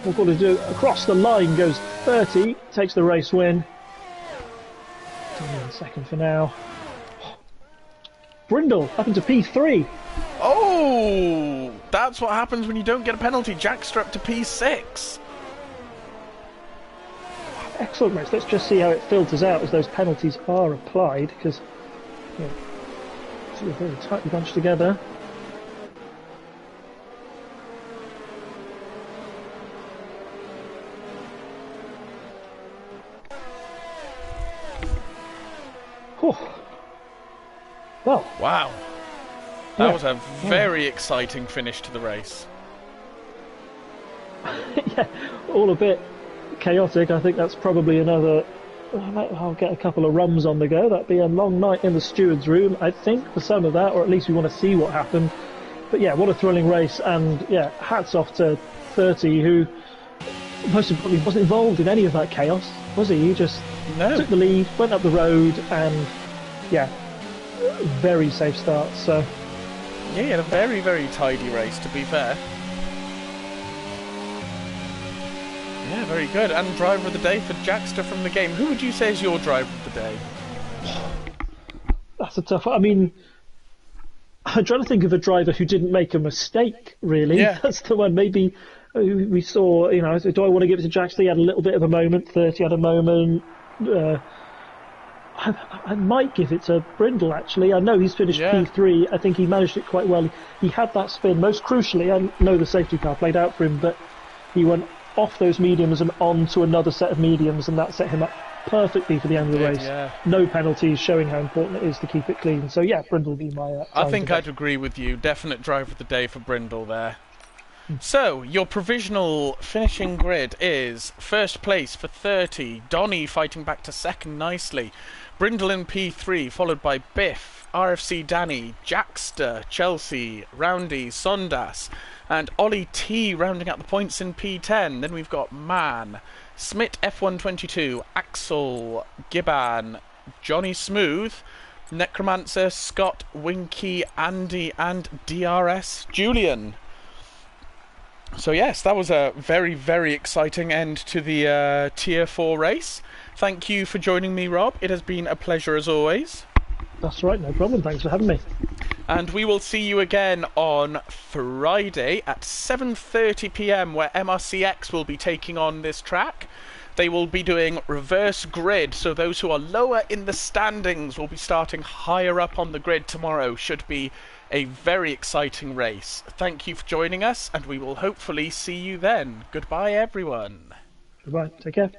Speaker 2: What we're going to do, across the line goes 30, takes the race win. 2nd for now. Brindle up into P3.
Speaker 1: Oh, that's what happens when you don't get a penalty. Jackster up to P6.
Speaker 2: Excellent race. Let's just see how it filters out as those penalties are applied, because we're very tightly bunched together. Oh. Well.
Speaker 1: Wow. That was a very exciting finish to the race.
Speaker 2: Yeah, all a bit chaotic. I think that's probably another. I'll get a couple of rums on the go. That'd be a long night in the steward's room, I think, for some of that, or at least we want to see what happened. But yeah, what a thrilling race, and yeah, hats off to 30, who most importantly wasn't involved in any of that chaos, was he? He just took the lead, went up the road, and yeah, very safe start. So
Speaker 1: yeah, he had a very, very tidy race, to be fair. Yeah, very good. And driver of the day for Jackster from the game. Who would you say is your driver of the day?
Speaker 2: That's a tough one. I mean, I'm trying to think of a driver who didn't make a mistake, really.
Speaker 1: Yeah.
Speaker 2: That's the one. Maybe we saw, do I want to give it to Jackster? He had a little bit of a moment. 30 had a moment. I might give it to Brindle, actually. I know he's finished P3. I think he managed it quite well. He had that spin. Most crucially, I know the safety car played out for him, but he went off those mediums and on to another set of mediums, and that set him up perfectly for the end of the race.
Speaker 1: Yeah.
Speaker 2: No penalties, showing how important it is to keep it clean. So yeah, Brindle will be my
Speaker 1: I think I'd agree with you. Definite driver of the day for Brindle there. So, your provisional finishing grid is first place for 30, Donny fighting back to second nicely, Brindle in P3, followed by Biff, RFC Danny, Jackster, Chelsea, Roundy, Sondas, and Ollie T rounding out the points in P10. Then we've got Man, Smith F122, Axel, Gibban, Johnny Smooth, Necromancer, Scott, Winky, Andy, and DRS Julian. So yes, that was a very, very exciting end to the Tier 4 race. Thank you for joining me, Rob. It has been a pleasure as always.
Speaker 2: That's right, no problem. Thanks for having me.
Speaker 1: And we will see you again on Friday at 7:30 PM, where MRCX will be taking on this track. They will be doing reverse grid, so those who are lower in the standings will be starting higher up on the grid tomorrow. Should be a very exciting race. Thank you for joining us, and we will hopefully see you then. Goodbye, everyone.
Speaker 2: Goodbye. Take care.